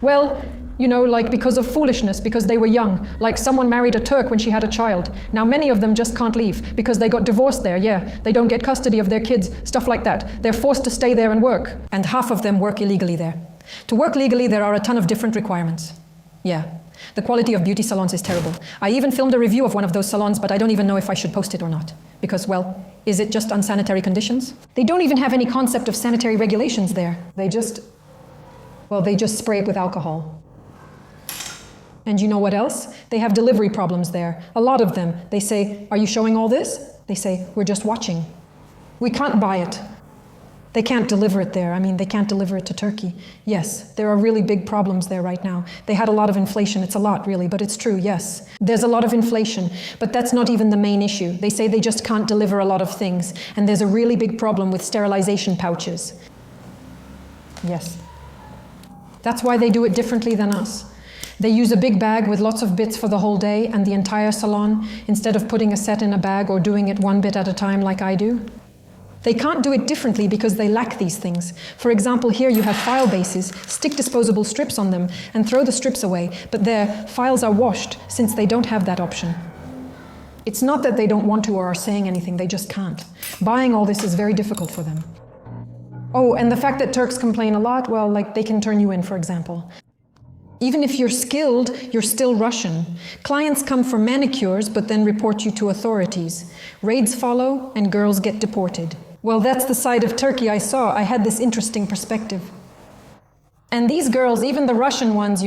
Well, like because of foolishness, because they were young. Like someone married a Turk when she had a child. Now many of them just can't leave because they got divorced there, yeah. They don't get custody of their kids, stuff like that. They're forced to stay there and work. And half of them work illegally there. To work legally, there are a ton of different requirements. Yeah. The quality of beauty salons is terrible. I even filmed a review of one of those salons, but I don't even know if I should post it or not. Because, well, is it just unsanitary conditions? They don't even have any concept of sanitary regulations there. They just spray it with alcohol. And you know what else? They have delivery problems there. A lot of them. They say, are you showing all this? They say, we're just watching. We can't buy it. They can't deliver it there. I mean, they can't deliver it to Turkey. Yes, there are really big problems there right now. They had a lot of inflation. It's a lot, really, but it's true, yes. There's a lot of inflation, but that's not even the main issue. They say they just can't deliver a lot of things, and there's a really big problem with sterilization pouches. Yes. That's why they do it differently than us. They use a big bag with lots of bits for the whole day and the entire salon, instead of putting a set in a bag or doing it one bit at a time like I do. They can't do it differently because they lack these things. For example, here you have file bases, stick disposable strips on them, and throw the strips away, but their files are washed since they don't have that option. It's not that they don't want to or are saying anything, they just can't. Buying all this is very difficult for them. Oh, and the fact that Turks complain a lot, well, like they can turn you in, for example. Even if you're skilled, you're still Russian. Clients come for manicures, but then report you to authorities. Raids follow, and girls get deported. Well, that's the side of Turkey I saw. I had this interesting perspective. And these girls, even the Russian ones,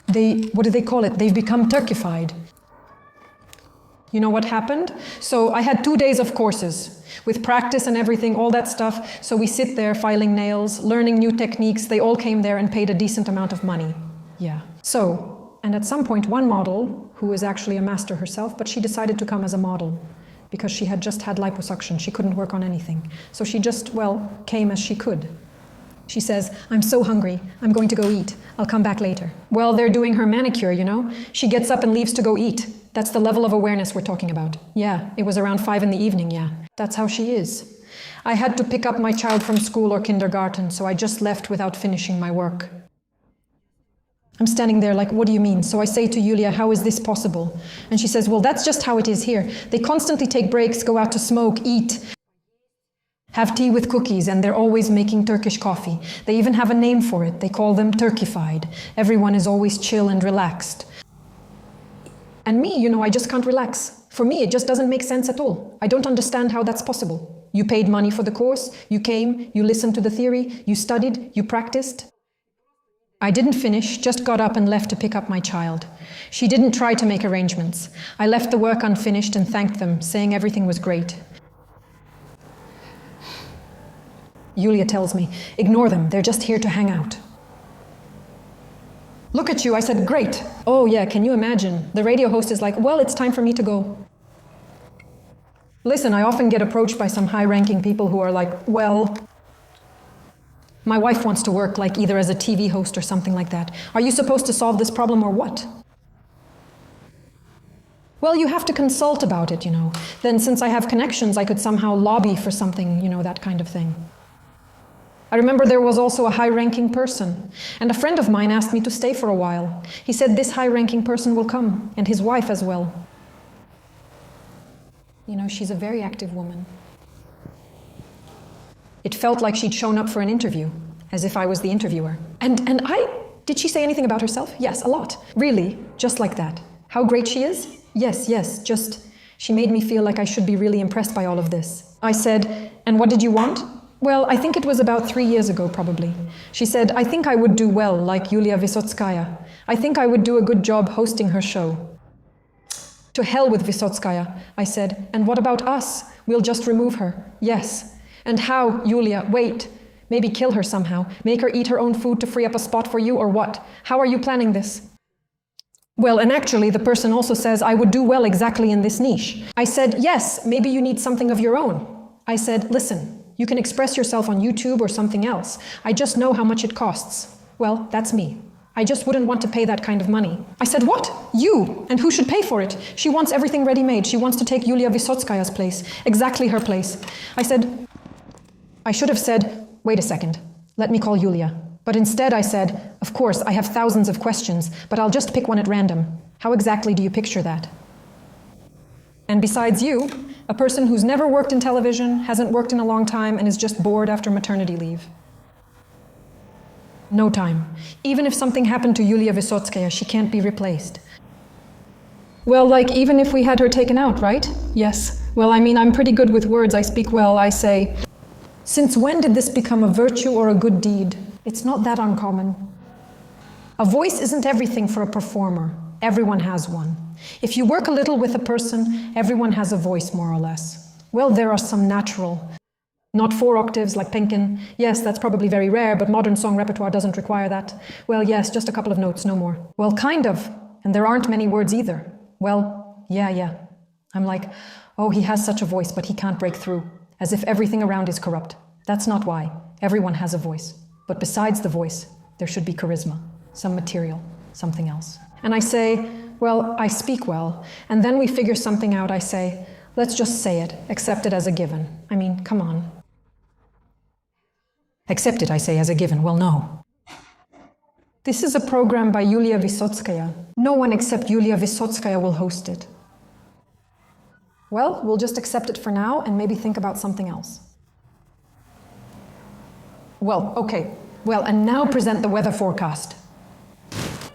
what do they call it? They've become Turkified. You know what happened? So I had 2 days of courses with practice and everything, all that stuff. So we sit there filing nails, learning new techniques. They all came there and paid a decent amount of money. Yeah. So, and at some point, one model, who is actually a master herself, but she decided to come as a model because she had just had liposuction. She couldn't work on anything. So she just, well, came as she could. She says, I'm so hungry, I'm going to go eat. I'll come back later. Well, they're doing her manicure, you know? She gets up and leaves to go eat. That's the level of awareness we're talking about. Yeah, it was around 5 in the evening, yeah. That's how she is. I had to pick up my child from school or kindergarten, so I just left without finishing my work. I'm standing there like, what do you mean? So I say to Yulia, how is this possible? And she says, well, that's just how it is here. They constantly take breaks, go out to smoke, eat, have tea with cookies, and they're always making Turkish coffee. They even have a name for it. They call them Turkified. Everyone is always chill and relaxed. And me, you know, I just can't relax. For me, it just doesn't make sense at all. I don't understand how that's possible. You paid money for the course, you came, you listened to the theory, you studied, you practiced. I didn't finish, just got up and left to pick up my child. She didn't try to make arrangements. I left the work unfinished and thanked them, saying everything was great. Yulia tells me, ignore them, they're just here to hang out. Look at you, I said, great. Oh yeah, can you imagine? The radio host is like, well, it's time for me to go. Listen, I often get approached by some high-ranking people who are like, well, my wife wants to work like either as a TV host or something like that. Are you supposed to solve this problem or what? Well, you have to consult about it, you know. Then since I have connections, I could somehow lobby for something, you know, that kind of thing. I remember there was also a high-ranking person, and a friend of mine asked me to stay for a while. He said this high-ranking person will come, and his wife as well. You know, she's a very active woman. It felt like she'd shown up for an interview, as if I was the interviewer. And did she say anything about herself? Yes, a lot. Really, just like that. How great she is? Yes, just, she made me feel like I should be really impressed by all of this. I said, and what did you want? Well, I think it was about 3 years ago, probably. She said, I think I would do well, like Yulia Vysotskaya. I think I would do a good job hosting her show. To hell with Vysotskaya, I said, and what about us? We'll just remove her. Yes. And how, Yulia? Wait. Maybe kill her somehow. Make her eat her own food to free up a spot for you, or what? How are you planning this? Well, and actually, the person also says, I would do well exactly in this niche. I said, yes, maybe you need something of your own. I said, listen, you can express yourself on YouTube or something else. I just know how much it costs. Well, that's me. I just wouldn't want to pay that kind of money. I said, what? You? And who should pay for it? She wants everything ready-made. She wants to take Yulia Vysotskaya's place. Exactly her place. I should have said, wait a second. Let me call Yulia. But instead I said, of course, I have thousands of questions, but I'll just pick one at random. How exactly do you picture that? And besides you, a person who's never worked in television, hasn't worked in a long time, and is just bored after maternity leave. No time. Even if something happened to Yulia Vysotskaya, she can't be replaced. Well, like, even if we had her taken out, right? Yes. Well, I mean, I'm pretty good with words. I speak well. I say, since when did this become a virtue or a good deed? It's not that uncommon. A voice isn't everything for a performer. Everyone has one. If you work a little with a person, everyone has a voice, more or less. Well, there are some natural. Not 4 octaves like Penkin. Yes, that's probably very rare, but modern song repertoire doesn't require that. Well, yes, just a couple of notes, no more. Well, kind of. And there aren't many words either. Well, yeah. I'm like, oh, he has such a voice, but he can't break through. As if everything around is corrupt. That's not why. Everyone has a voice. But besides the voice, there should be charisma, some material, something else. And I say, well, I speak well. And then we figure something out. I say, let's just say it, accept it as a given. I mean, come on. Accept it, I say, as a given. Well, no. This is a program by Yulia Vysotskaya. No one except Yulia Vysotskaya will host it. Well, we'll just accept it for now and maybe think about something else. Well, okay. Well, and now present the weather forecast.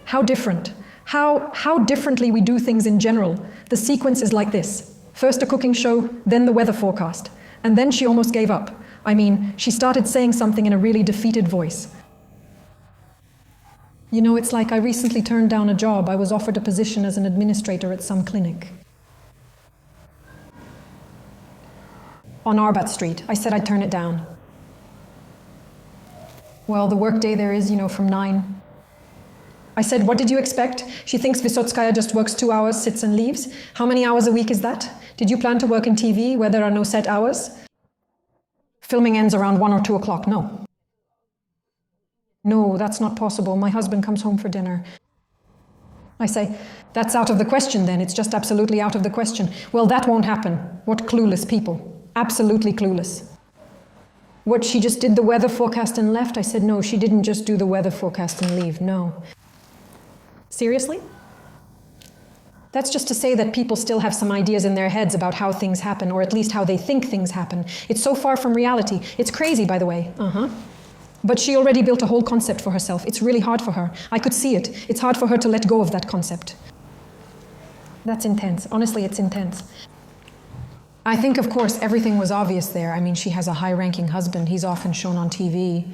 How different. How differently we do things in general. The sequence is like this. First a cooking show, then the weather forecast. And then she almost gave up. I mean, she started saying something in a really defeated voice. You know, it's like I recently turned down a job. I was offered a position as an administrator at some clinic. on Arbat Street. I said I'd turn it down. Well, the workday there is, from 9. I said, what did you expect? She thinks Vysotskaya just works 2 hours, sits and leaves. How many hours a week is that? Did you plan to work in TV where there are no set hours? Filming ends around 1 or 2 o'clock. No. No, that's not possible. My husband comes home for dinner. I say, that's out of the question then. It's just absolutely out of the question. Well, that won't happen. What clueless people. Absolutely clueless. What, she just did the weather forecast and left? I said, no, she didn't just do the weather forecast and leave. No. Seriously? That's just to say that people still have some ideas in their heads about how things happen, or at least how they think things happen. It's so far from reality. It's crazy, by the way. But she already built a whole concept for herself. It's really hard for her. I could see it. It's hard for her to let go of that concept. That's intense. Honestly, it's intense. I think, of course, everything was obvious there. I mean, she has a high-ranking husband. He's often shown on TV.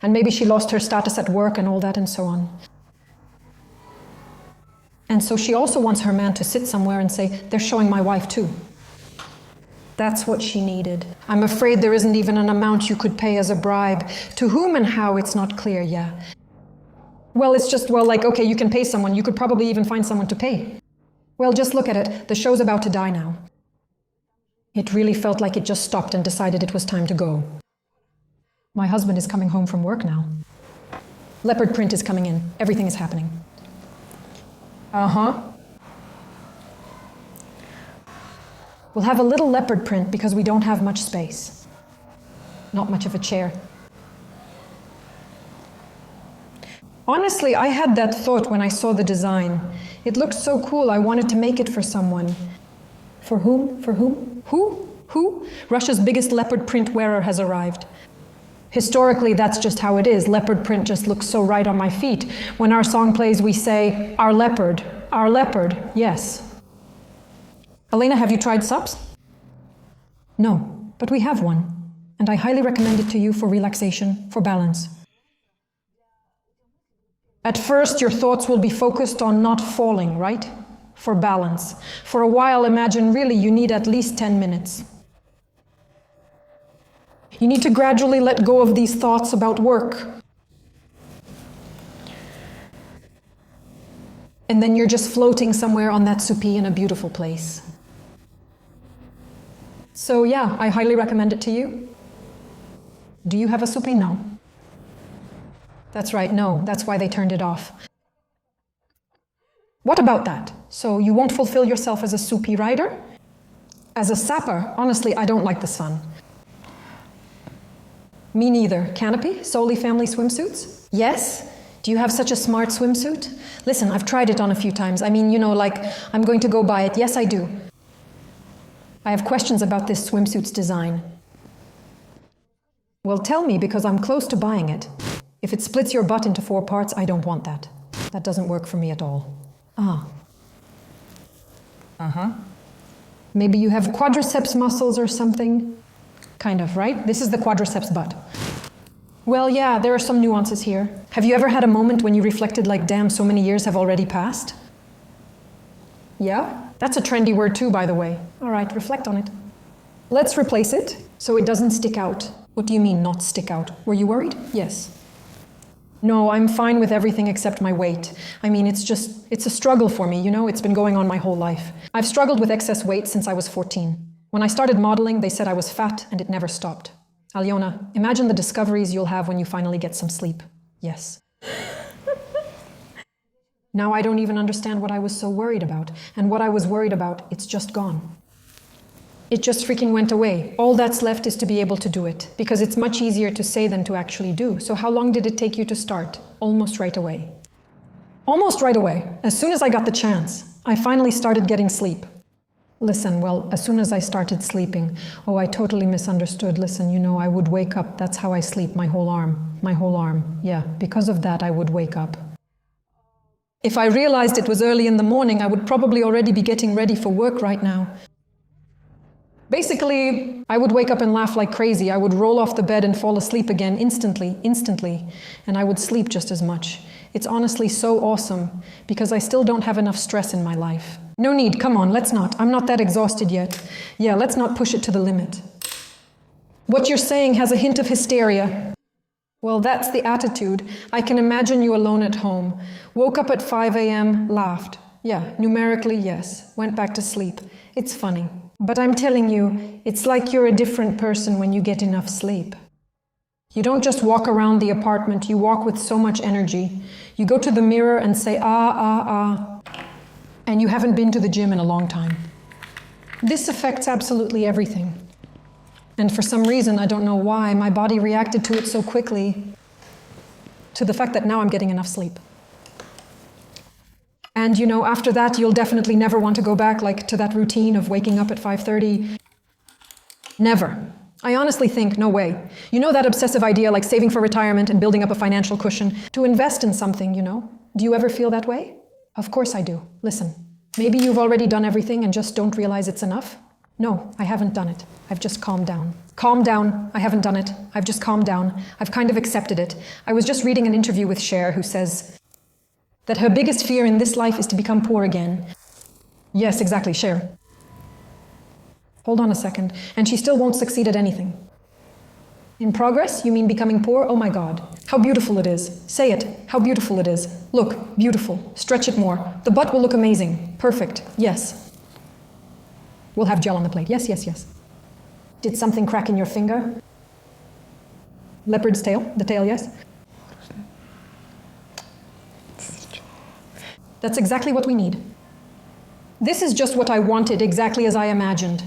And maybe she lost her status at work and all that and so on. And so she also wants her man to sit somewhere and say, they're showing my wife too. That's what she needed. I'm afraid there isn't even an amount you could pay as a bribe. To whom and how, it's not clear, yeah. Well, it's just, okay, you can pay someone. You could probably even find someone to pay. Well, just look at it. The show's about to die now. It really felt like it just stopped and decided it was time to go. My husband is coming home from work now. Leopard print is coming in. Everything is happening. We'll have a little leopard print because we don't have much space. Not much of a chair. Honestly, I had that thought when I saw the design. It looked so cool, I wanted to make it for someone. For whom? For whom? Who? Russia's biggest leopard print wearer has arrived. Historically, that's just how it is. Leopard print just looks so right on my feet. When our song plays, we say, our leopard, yes. Elena, have you tried SUPs? No, but we have one. And I highly recommend it to you for relaxation, for balance. At first, your thoughts will be focused on not falling, right? For balance. For a while, imagine really you need at least 10 minutes. You need to gradually let go of these thoughts about work. And then you're just floating somewhere on that soupi in a beautiful place. So yeah, I highly recommend it to you. Do you have a soupi? No. That's right, no. That's why they turned it off. What about that? So you won't fulfill yourself as a soupi rider? As a sapper, honestly, I don't like the sun. Me neither. Canopy? Solely family swimsuits? Yes? Do you have such a smart swimsuit? Listen, I've tried it on a few times. I mean, I'm going to go buy it. Yes, I do. I have questions about this swimsuit's design. Well, tell me, because I'm close to buying it. If it splits your butt into 4 parts, I don't want that. That doesn't work for me at all. Maybe you have quadriceps muscles or something? Kind of, right? This is the quadriceps butt. Well, yeah, there are some nuances here. Have you ever had a moment when you reflected like, damn, so many years have already passed? Yeah? That's a trendy word too, by the way. All right, reflect on it. Let's replace it so it doesn't stick out. What do you mean, not stick out? Were you worried? Yes. No, I'm fine with everything except my weight. I mean, it's a struggle for me, it's been going on my whole life. I've struggled with excess weight since I was 14. When I started modeling, they said I was fat and it never stopped. Alyona, imagine the discoveries you'll have when you finally get some sleep. Yes. Now I don't even understand what I was so worried about. And what I was worried about, it's just gone. It just freaking went away. All that's left is to be able to do it, because it's much easier to say than to actually do. So how long did it take you to start? Almost right away. Almost right away. As soon as I got the chance, I finally started getting sleep. Listen, well, as soon as I started sleeping, I totally misunderstood. Listen, I would wake up. That's how I sleep, my whole arm. Yeah, because of that, I would wake up. If I realized it was early in the morning, I would probably already be getting ready for work right now. Basically, I would wake up and laugh like crazy. I would roll off the bed and fall asleep again instantly, and I would sleep just as much. It's honestly so awesome, because I still don't have enough stress in my life. No need, come on, let's not. I'm not that exhausted yet. Yeah, let's not push it to the limit. What you're saying has a hint of hysteria. Well, that's the attitude. I can imagine you alone at home. Woke up at 5 a.m., laughed. Yeah, numerically, yes. Went back to sleep. It's funny. But I'm telling you, it's like you're a different person when you get enough sleep. You don't just walk around the apartment, you walk with so much energy. You go to the mirror and say, and you haven't been to the gym in a long time. This affects absolutely everything. And for some reason, I don't know why, my body reacted to it so quickly, to the fact that now I'm getting enough sleep. And you know, after that, you'll definitely never want to go back to that routine of waking up at 5:30. Never. I honestly think, no way. You know that obsessive idea like saving for retirement and building up a financial cushion to invest in something, you know? Do you ever feel that way? Of course I do. Listen, maybe you've already done everything and just don't realize it's enough. No, I haven't done it. I've just calmed down. Calm down. I haven't done it. I've just calmed down. I've kind of accepted it. I was just reading an interview with Cher who says that her biggest fear in this life is to become poor again. Yes, exactly, Cher. Hold on a second. And she still won't succeed at anything. In progress? You mean becoming poor? Oh my God. How beautiful it is. Say it. How beautiful it is. Look, beautiful. Stretch it more. The butt will look amazing. Perfect. Yes. We'll have gel on the plate. Yes, yes, yes. Did something crack in your finger? Leopard's tail? The tail, yes? That's exactly what we need. This is just what I wanted, exactly as I imagined.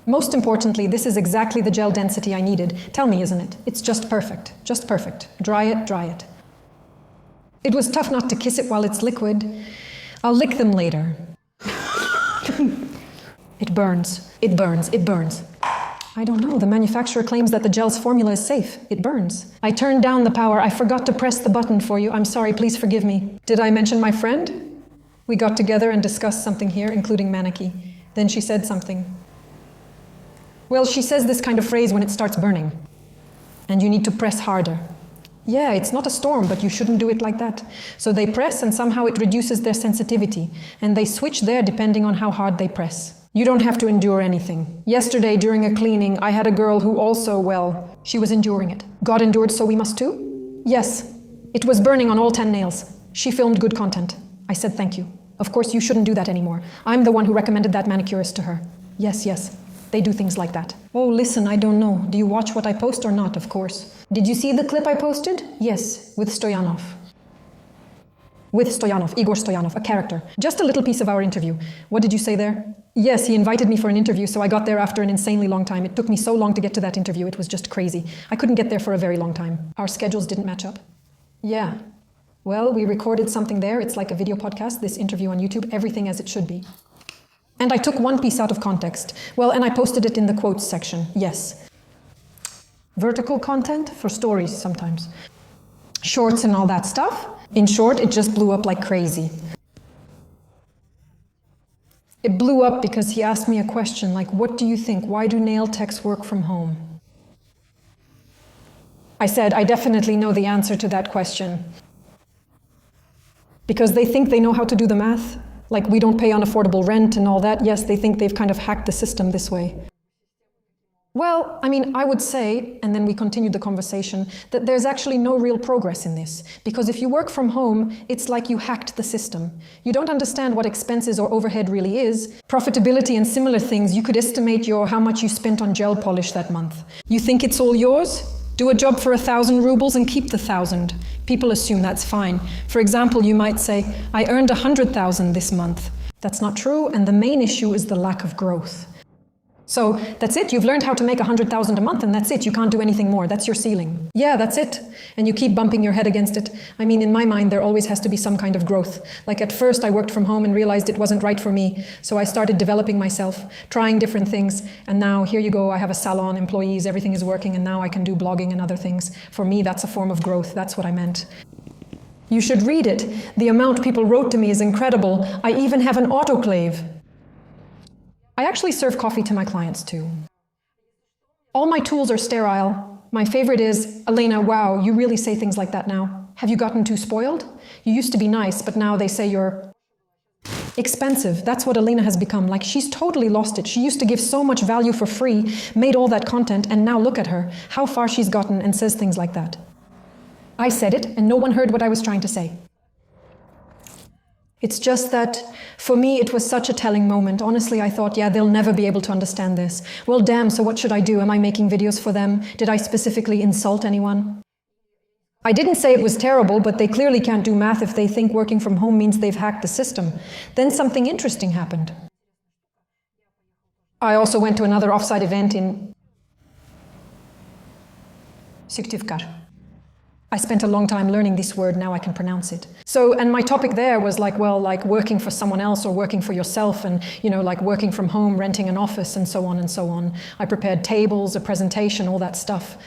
Most importantly, this is exactly the gel density I needed. Tell me, isn't it? It's just perfect. Just perfect. Dry it, dry it. It was tough not to kiss it while it's liquid. I'll lick them later. It burns. It burns. It burns. I don't know. The manufacturer claims that the gel's formula is safe. It burns. I turned down the power. I forgot to press the button for you. I'm sorry. Please forgive me. Did I mention my friend? We got together and discussed something here, including Manicure. Then she said something. Well, she says this kind of phrase when it starts burning. And you need to press harder. Yeah, it's not a storm, but you shouldn't do it like that. So they press and somehow it reduces their sensitivity. And they switch there depending on how hard they press. You don't have to endure anything. Yesterday, during a cleaning, I had a girl who also, well, she was enduring it. God endured, so we must too? Yes. It was burning on all 10 nails. She filmed good content. I said thank you. Of course, you shouldn't do that anymore. I'm the one who recommended that manicurist to her. Yes, yes. They do things like that. Oh, listen, I don't know. Do you watch what I post or not, of course? Did you see the clip I posted? Yes, with Stoyanov. With Stoyanov, Igor Stoyanov, a character. Just a little piece of our interview. What did you say there? Yes, he invited me for an interview, so I got there after an insanely long time. It took me so long to get to that interview, it was just crazy. I couldn't get there for a very long time. Our schedules didn't match up. Yeah. Well, we recorded something there. It's like a video podcast, this interview on YouTube, everything as it should be. And I took one piece out of context. Well, and I posted it in the quotes section, yes. Vertical content for stories sometimes. Shorts and all that stuff. In short, it just blew up like crazy. It blew up because he asked me a question like, what do you think? Why do nail techs work from home? I said, I definitely know the answer to that question. Because they think they know how to do the math. Like we don't pay unaffordable rent and all that. Yes, they think they've kind of hacked the system this way. Well, I mean, I would say, and then we continued the conversation, that there's actually no real progress in this. Because if you work from home, it's like you hacked the system. You don't understand what expenses or overhead really is. Profitability and similar things, you could estimate how much you spent on gel polish that month. You think it's all yours? Do a job for 1,000 rubles and keep the 1,000. People assume that's fine. For example, you might say, I earned 100,000 this month. That's not true, and the main issue is the lack of growth. So that's it, you've learned how to make 100,000 a month and that's it, you can't do anything more, that's your ceiling. Yeah, that's it. And you keep bumping your head against it. I mean, in my mind, there always has to be some kind of growth. Like at first I worked from home and realized it wasn't right for me. So I started developing myself, trying different things. And now here you go, I have a salon, employees, everything is working, and now I can do blogging and other things. For me, that's a form of growth, that's what I meant. You should read it. The amount people wrote to me is incredible. I even have an autoclave. I actually serve coffee to my clients too. All my tools are sterile. My favorite is, Elena, wow, you really say things like that now. Have you gotten too spoiled? You used to be nice, but now they say you're... Expensive. That's what Alina has become. Like, she's totally lost it. She used to give so much value for free, made all that content, and now look at her, how far she's gotten, and says things like that. I said it, and no one heard what I was trying to say. It's just that, for me, it was such a telling moment. Honestly, I thought, yeah, they'll never be able to understand this. Well, damn, so what should I do? Am I making videos for them? Did I specifically insult anyone? I didn't say it was terrible, but they clearly can't do math if they think working from home means they've hacked the system. Then something interesting happened. I also went to another offsite event in Syktyvkar. I spent a long time learning this word, now I can pronounce it. So, and my topic there was like, well, like working for someone else or working for yourself and, you know, like working from home, renting an office and so on and so on. I prepared tables, a presentation, all that stuff.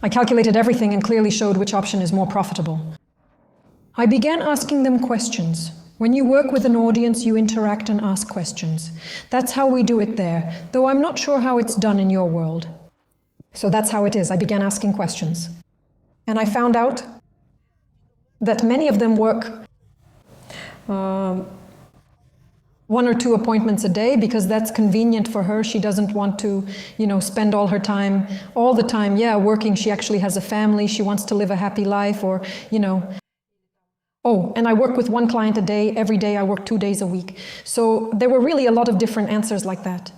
I calculated everything and clearly showed which option is more profitable. I began asking them questions. When you work with an audience, you interact and ask questions. That's how we do it there, though I'm not sure how it's done in your world. So that's how it is. I began asking questions. And I found out that many of them work 1 or 2 appointments a day because that's convenient for her. She doesn't want to, you know, spend all her time, all the time, working. She actually has a family. She wants to live a happy life or, you know. Oh, and I work with 1 client a day. Every day I work 2 days a week. So there were really a lot of different answers like that.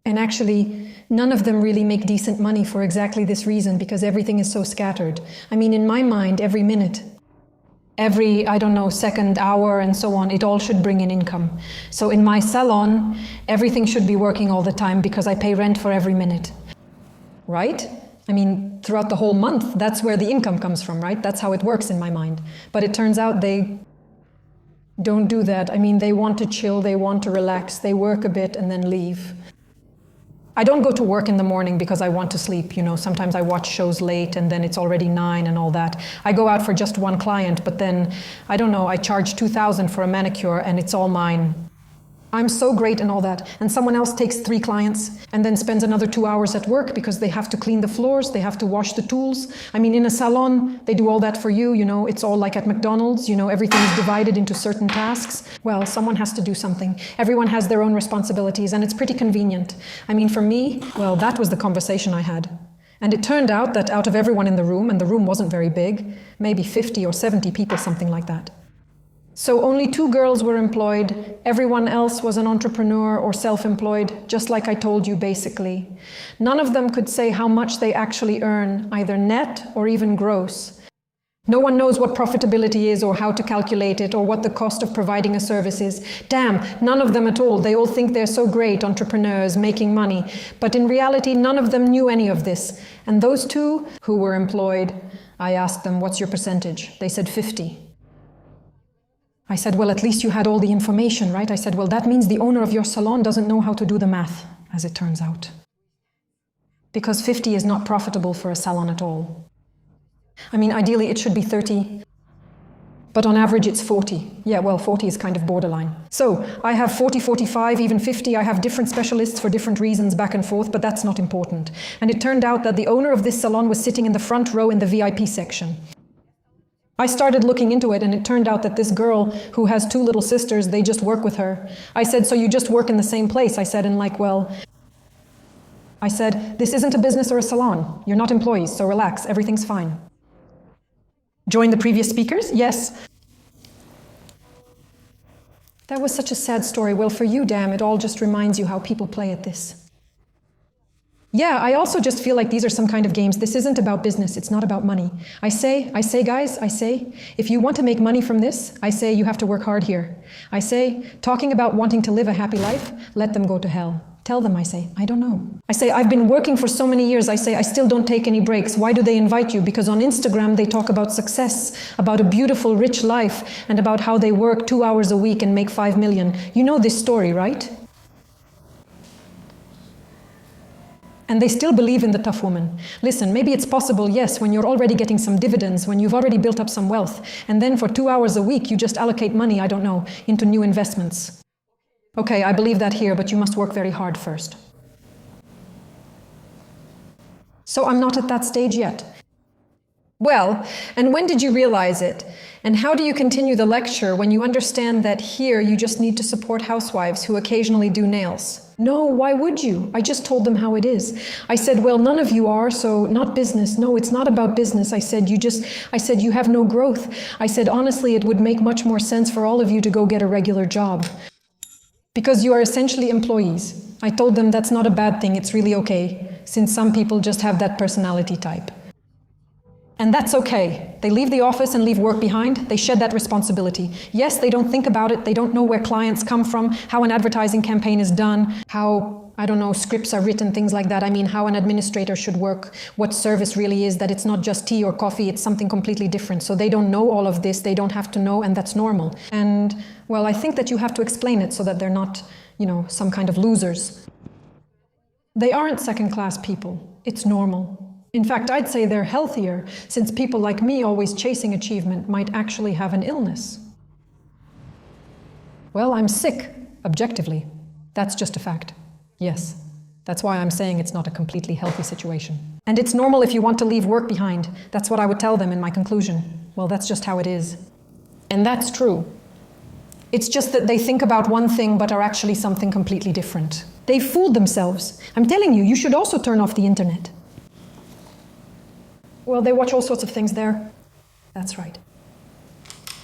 And actually, none of them really make decent money for exactly this reason, because everything is so scattered. I mean, in my mind, every minute, every, I don't know, second, hour, and so on, it all should bring in income. So in my salon, everything should be working all the time because I pay rent for every minute. Right? I mean, throughout the whole month, that's where the income comes from, right? That's how it works in my mind. But it turns out they don't do that. I mean, they want to chill, they want to relax, they work a bit and then leave. I don't go to work in the morning because I want to sleep, you know, sometimes I watch shows late and then it's already 9 and all that. I go out for just 1 client, but then, I don't know, I charge 2,000 for a manicure and it's all mine. I'm so great and all that. And someone else takes 3 clients and then spends another 2 hours at work because they have to clean the floors, they have to wash the tools. I mean, in a salon, they do all that for you, you know, it's all like at McDonald's, you know, everything is divided into certain tasks. Well, someone has to do something. Everyone has their own responsibilities and it's pretty convenient. I mean, for me, well, that was the conversation I had. And it turned out that out of everyone in the room, and the room wasn't very big, maybe 50 or 70 people, something like that. So only 2 girls were employed, everyone else was an entrepreneur or self-employed, just like I told you basically. None of them could say how much they actually earn, either net or even gross. No one knows what profitability is or how to calculate it or what the cost of providing a service is. Damn, none of them at all. They all think they're so great, entrepreneurs, making money. But in reality, none of them knew any of this. And those 2 who were employed, I asked them, what's your percentage? They said 50. I said, well, at least you had all the information, right? I said, well, that means the owner of your salon doesn't know how to do the math, as it turns out. Because 50 is not profitable for a salon at all. I mean, ideally it should be 30, but on average it's 40. Yeah, well, 40 is kind of borderline. So I have 40, 45, even 50. I have different specialists for different reasons back and forth, but that's not important. And it turned out that the owner of this salon was sitting in the front row in the VIP section. I started looking into it and it turned out that this girl who has 2 little sisters, they just work with her. I said, so you just work in the same place? I said, and like, well, I said, this isn't a business or a salon. You're not employees, so relax, everything's fine. Join the previous speakers? Yes. That was such a sad story. Well, for you, damn, it all just reminds you how people play at this. Yeah, I also just feel like these are some kind of games. This isn't about business, it's not about money. I say, guys, if you want to make money from this, I say you have to work hard here. I say, talking about wanting to live a happy life, let them go to hell. Tell them, I say, I don't know. I say, I've been working for so many years, I say, I still don't take any breaks. Why do they invite you? Because on Instagram they talk about success, about a beautiful, rich life, and about how they work 2 hours a week and make 5 million. You know this story, right? And they still believe in the tough woman. Listen, maybe it's possible, yes, when you're already getting some dividends, when you've already built up some wealth, and then for 2 hours a week you just allocate money, I don't know, into new investments. Okay, I believe that here, but you must work very hard first. So I'm not at that stage yet. Well, and when did you realize it? And how do you continue the lecture when you understand that here you just need to support housewives who occasionally do nails? No, why would you? I just told them how it is. I said, well, none of you are, so not business. No, it's not about business. I said, you have no growth. I said, honestly, it would make much more sense for all of you to go get a regular job. Because you are essentially employees. I told them that's not a bad thing, it's really okay, since some people just have that personality type. And that's okay. They leave the office and leave work behind. They shed that responsibility. Yes, they don't think about it. They don't know where clients come from, how an advertising campaign is done, how, I don't know, scripts are written, things like that. I mean, how an administrator should work, what service really is, that it's not just tea or coffee, it's something completely different. So they don't know all of this. They don't have to know, and that's normal. And, well, I think that you have to explain it so that they're not, some kind of losers. They aren't second-class people. It's normal. In fact, I'd say they're healthier, since people like me always chasing achievement might actually have an illness. Well, I'm sick, objectively. That's just a fact. Yes. That's why I'm saying it's not a completely healthy situation. And it's normal if you want to leave work behind. That's what I would tell them in my conclusion. Well, that's just how it is. And that's true. It's just that they think about one thing but are actually something completely different. They fooled themselves. I'm telling you, you should also turn off the internet. Well, they watch all sorts of things there. That's right.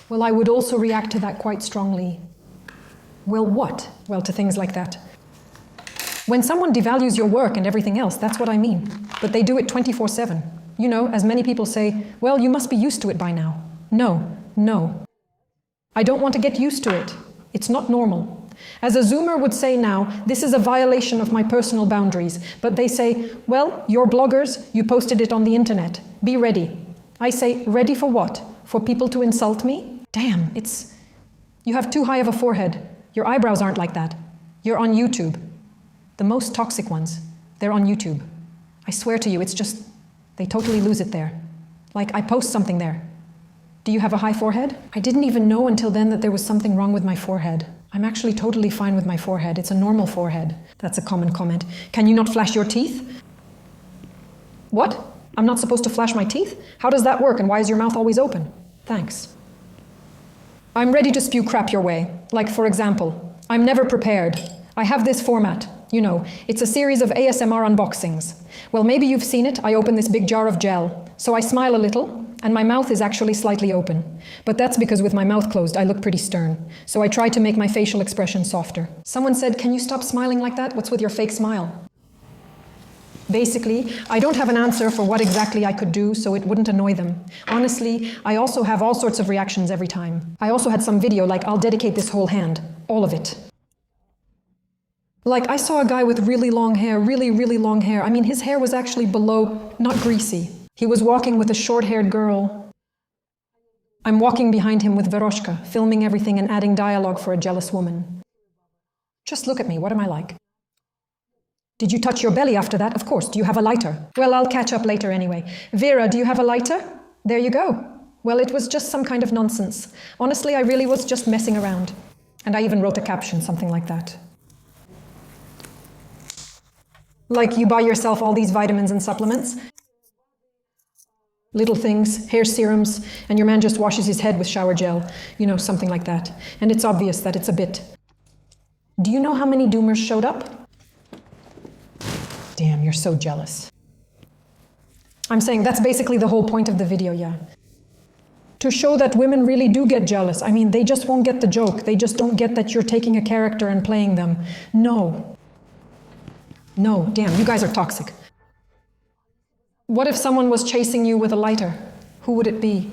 Well, I would also react to that quite strongly. Well, what? Well, to things like that. When someone devalues your work and everything else, that's what I mean. But they do it 24/7. As many people say, well, you must be used to it by now. No. I don't want to get used to it. It's not normal. As a Zoomer would say now, this is a violation of my personal boundaries. But they say, well, you're bloggers, you posted it on the internet. Be ready. I say, ready for what? For people to insult me? Damn, you have too high of a forehead. Your eyebrows aren't like that. You're on YouTube. The most toxic ones, they're on YouTube. I swear to you, it's just, they totally lose it there. Like, I post something there. Do you have a high forehead? I didn't even know until then that there was something wrong with my forehead. I'm actually totally fine with my forehead. It's a normal forehead. That's a common comment. Can you not flash your teeth? What? I'm not supposed to flash my teeth? How does that work, and why is your mouth always open? Thanks. I'm ready to spew crap your way. Like, for example, I'm never prepared. I have this format. It's a series of ASMR unboxings. Well, maybe you've seen it. I open this big jar of gel. So I smile a little, and my mouth is actually slightly open. But that's because with my mouth closed, I look pretty stern. So I try to make my facial expression softer. Someone said, can you stop smiling like that? What's with your fake smile? Basically, I don't have an answer for what exactly I could do, so it wouldn't annoy them. Honestly, I also have all sorts of reactions every time. I also had some video like, I'll dedicate this whole hand. All of it. Like, I saw a guy with really long hair, really, really long hair. I mean, his hair was actually below, not greasy. He was walking with a short-haired girl. I'm walking behind him with Veroshka, filming everything and adding dialogue for a jealous woman. Just look at me, what am I like? Did you touch your belly after that? Of course. Do you have a lighter? Well, I'll catch up later anyway. Vera, do you have a lighter? There you go. Well, it was just some kind of nonsense. Honestly, I really was just messing around. And I even wrote a caption, something like that. Like, you buy yourself all these vitamins and supplements, little things, hair serums, and your man just washes his head with shower gel, something like that. And it's obvious that it's a bit. Do you know how many doomers showed up? Damn, you're so jealous. I'm saying that's basically the whole point of the video, yeah. To show that women really do get jealous. I mean, they just won't get the joke. They just don't get that you're taking a character and playing them. No, damn, you guys are toxic. What if someone was chasing you with a lighter? Who would it be?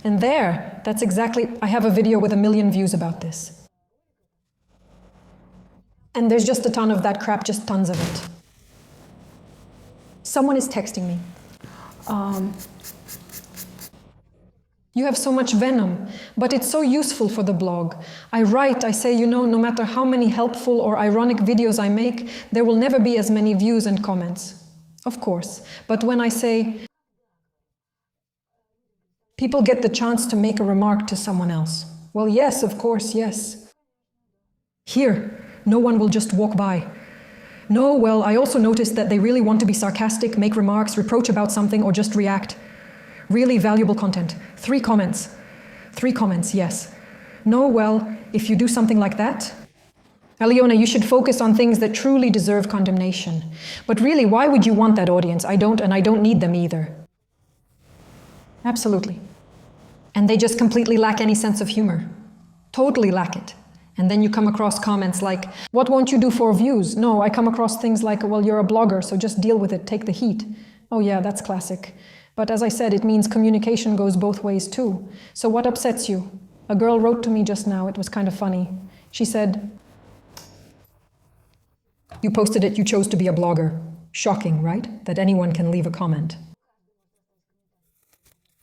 And that's exactly, I have a video with 1 million views about this. And there's just a ton of that crap, just tons of it. Someone is texting me. You have so much venom, but it's so useful for the blog. I write, I say, no matter how many helpful or ironic videos I make, there will never be as many views and comments. Of course. But when I say, people get the chance to make a remark to someone else. Well, yes, of course, yes. Here, no one will just walk by. No, well, I also noticed that they really want to be sarcastic, make remarks, reproach about something, or just react. Really valuable content. 3 comments. 3 comments, yes. No, well, if you do something like that, Aliona, you should focus on things that truly deserve condemnation. But really, why would you want that audience? I don't, and I don't need them either. Absolutely. And they just completely lack any sense of humor. Totally lack it. And then you come across comments like, what won't you do for views? No, I come across things like, well, you're a blogger, so just deal with it, take the heat. Oh yeah, that's classic. But as I said, it means communication goes both ways too. So what upsets you? A girl wrote to me just now, it was kind of funny. She said, you posted it, you chose to be a blogger. Shocking, right? That anyone can leave a comment.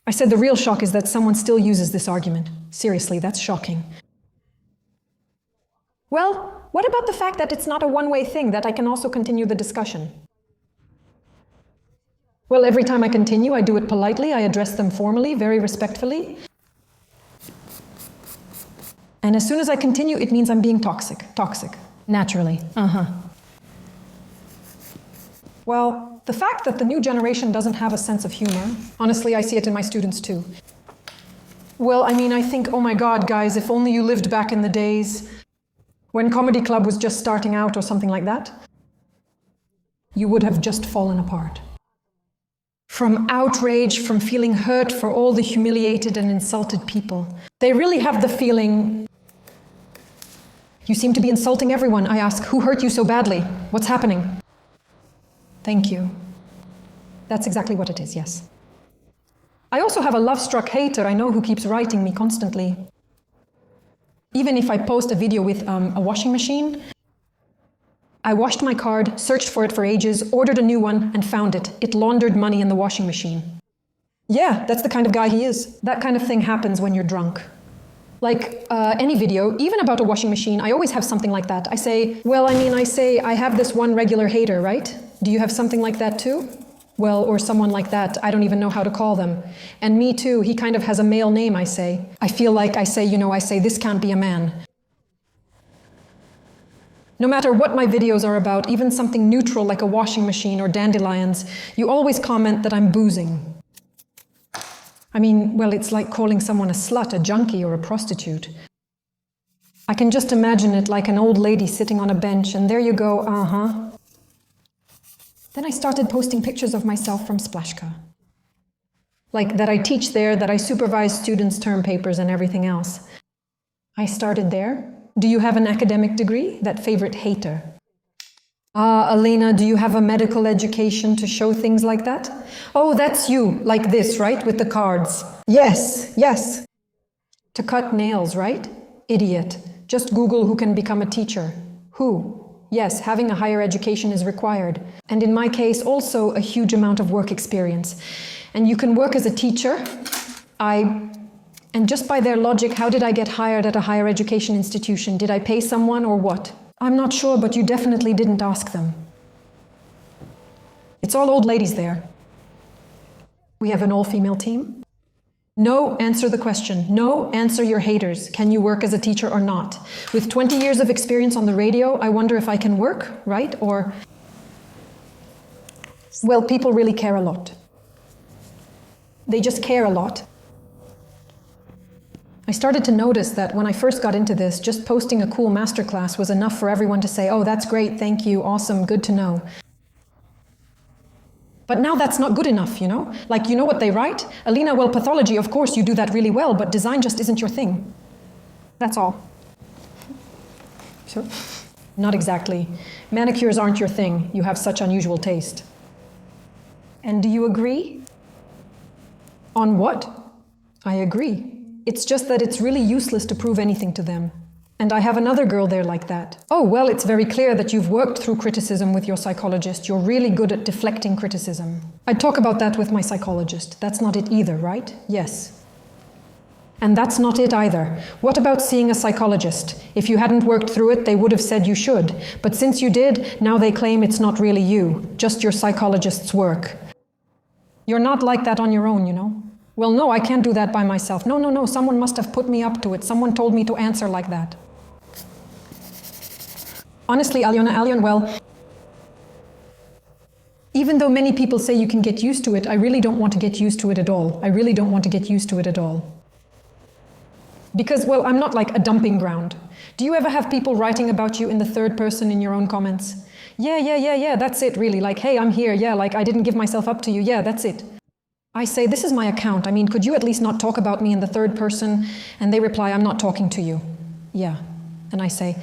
I said the real shock is that someone still uses this argument. Seriously, that's shocking. Well, what about the fact that it's not a one-way thing, that I can also continue the discussion? Well, every time I continue, I do it politely, I address them formally, very respectfully. And as soon as I continue, it means I'm being toxic. Toxic. Naturally. Well, the fact that the new generation doesn't have a sense of humor, honestly, I see it in my students too. Well, I mean, I think, oh my God, guys, if only you lived back in the days when Comedy Club was just starting out or something like that, you would have just fallen apart. From outrage, from feeling hurt for all the humiliated and insulted people. They really have the feeling, you seem to be insulting everyone. I ask, who hurt you so badly? What's happening? Thank you. That's exactly what it is, yes. I also have a love-struck hater I know who keeps writing me constantly. Even if I post a video with a washing machine, I washed my card, searched for it for ages, ordered a new one, and found it. It laundered money in the washing machine. Yeah, that's the kind of guy he is. That kind of thing happens when you're drunk. Like any video, even about a washing machine, I always have something like that. I say, I have this one regular hater, right? Do you have something like that too? Well, or someone like that, I don't even know how to call them. And me too, he kind of has a male name, I say. I feel like I say, this can't be a man. No matter what my videos are about, even something neutral like a washing machine or dandelions, you always comment that I'm boozing. I mean, well, it's like calling someone a slut, a junkie, or a prostitute. I can just imagine it like an old lady sitting on a bench, and there you go, Then I started posting pictures of myself from Splashka. Like that I teach there, that I supervise students' term papers and everything else. I started there. Do you have an academic degree? That favorite hater. Elena, do you have a medical education to show things like that? Oh, that's you, like this, right? With the cards. Yes, yes. To cut nails, right? Idiot. Just Google who can become a teacher. Who? Yes, having a higher education is required. And in my case, also a huge amount of work experience. And you can work as a teacher. And just by their logic, how did I get hired at a higher education institution? Did I pay someone or what? I'm not sure, but you definitely didn't ask them. It's all old ladies there. We have an all-female team. No, answer the question. No, answer your haters. Can you work as a teacher or not? With 20 years of experience on the radio, I wonder if I can work, right? Or, well, people really care a lot. They just care a lot. I started to notice that when I first got into this, just posting a cool masterclass was enough for everyone to say, oh, that's great, thank you, awesome, good to know. But now that's not good enough, you know? Like, you know what they write? Alina, well, pathology, of course, you do that really well, but design just isn't your thing. That's all. So, not exactly. Manicures aren't your thing. You have such unusual taste. And do you agree? On what? I agree. It's just that it's really useless to prove anything to them. And I have another girl there like that. Oh, well, it's very clear that you've worked through criticism with your psychologist. You're really good at deflecting criticism. I'd talk about that with my psychologist. That's not it either, right? Yes. And that's not it either. What about seeing a psychologist? If you hadn't worked through it, they would have said you should. But since you did, now they claim it's not really you, just your psychologist's work. You're not like that on your own, you know? Well, no, I can't do that by myself. No, someone must have put me up to it. Someone told me to answer like that. Honestly, Aliona, well, Even though many people say you can get used to it, I really don't want to get used to it at all. I really don't want to get used to it at all. Because, well, I'm not like a dumping ground. Do you ever have people writing about you in the third person in your own comments? Yeah, that's it, really. Like, hey, I'm here. Yeah, like, I didn't give myself up to you. Yeah, that's it. I say, this is my account. I mean, could you at least not talk about me in the third person? And they reply, I'm not talking to you. Yeah. And I say,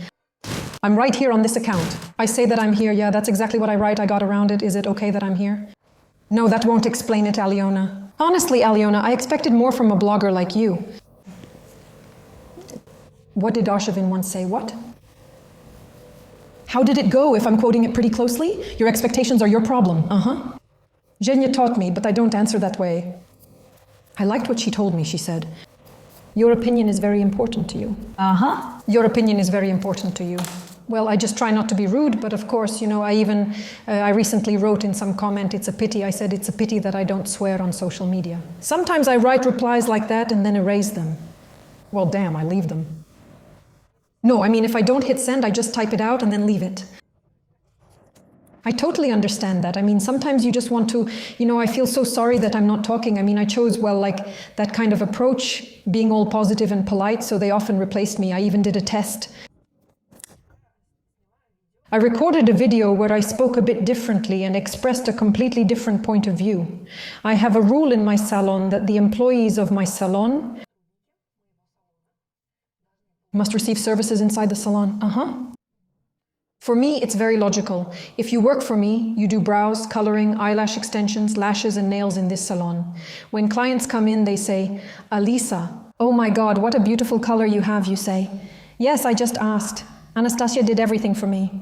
I'm right here on this account. I say that I'm here. Yeah, that's exactly what I write. I got around it. Is it okay that I'm here? No, that won't explain it, Aliona. Honestly, Aliona, I expected more from a blogger like you. What did Arshavin once say? What? How did it go, if I'm quoting it pretty closely? Your expectations are your problem. Zhenya taught me, but I don't answer that way. I liked what she told me, she said. Your opinion is very important to you. Your opinion is very important to you. Well, I just try not to be rude, but of course, you know, I recently wrote in some comment, it's a pity. I said, it's a pity that I don't swear on social media. Sometimes I write replies like that and then erase them. Well, damn, I leave them. No, I mean, if I don't hit send, I just type it out and then leave it. I totally understand that. I mean, sometimes you just want to, you know, I feel so sorry that I'm not talking. I mean, I chose, well, like that kind of approach, being all positive and polite, so they often replaced me. I even did a test. I recorded a video where I spoke a bit differently and expressed a completely different point of view. I have a rule in my salon that the employees of my salon must receive services inside the salon. For me, it's very logical. If you work for me, you do brows, coloring, eyelash extensions, lashes and nails in this salon. When clients come in, they say, Alisa, oh my God, what a beautiful color you have, you say. Yes, I just asked. Anastasia did everything for me.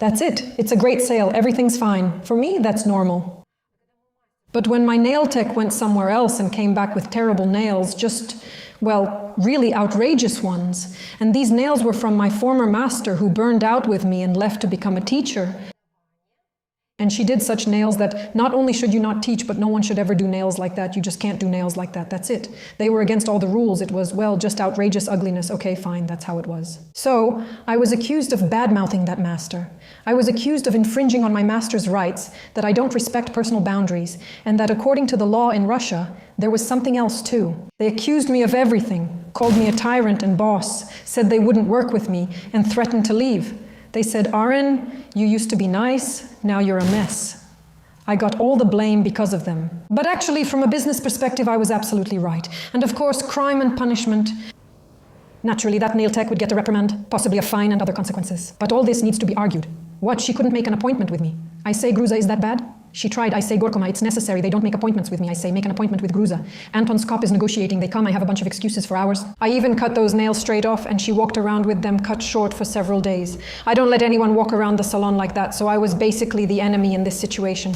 That's it. It's a great sale. Everything's fine. For me, that's normal. But when my nail tech went somewhere else and came back with terrible nails, just, well, really outrageous ones, and these nails were from my former master who burned out with me and left to become a teacher. And she did such nails that not only should you not teach, but no one should ever do nails like that. You just can't do nails like that. That's it. They were against all the rules. It was, well, just outrageous ugliness. Okay, fine, that's how it was. So I was accused of bad-mouthing that master. I was accused of infringing on my master's rights, that I don't respect personal boundaries, and that according to the law in Russia, there was something else too. They accused me of everything, called me a tyrant and boss, said they wouldn't work with me, and threatened to leave. They said, Aaron, you used to be nice, now you're a mess. I got all the blame because of them. But actually, from a business perspective, I was absolutely right. And of course, crime and punishment. Naturally, that nail tech would get a reprimand, possibly a fine and other consequences. But all this needs to be argued. What, she couldn't make an appointment with me? I say, Gruza, is that bad? She tried. I say, Gorkoma, it's necessary. They don't make appointments with me. I say, make an appointment with Gruza. Anton's cop is negotiating. They come. I have a bunch of excuses for hours. I even cut those nails straight off, and she walked around with them cut short for several days. I don't let anyone walk around the salon like that, so I was basically the enemy in this situation.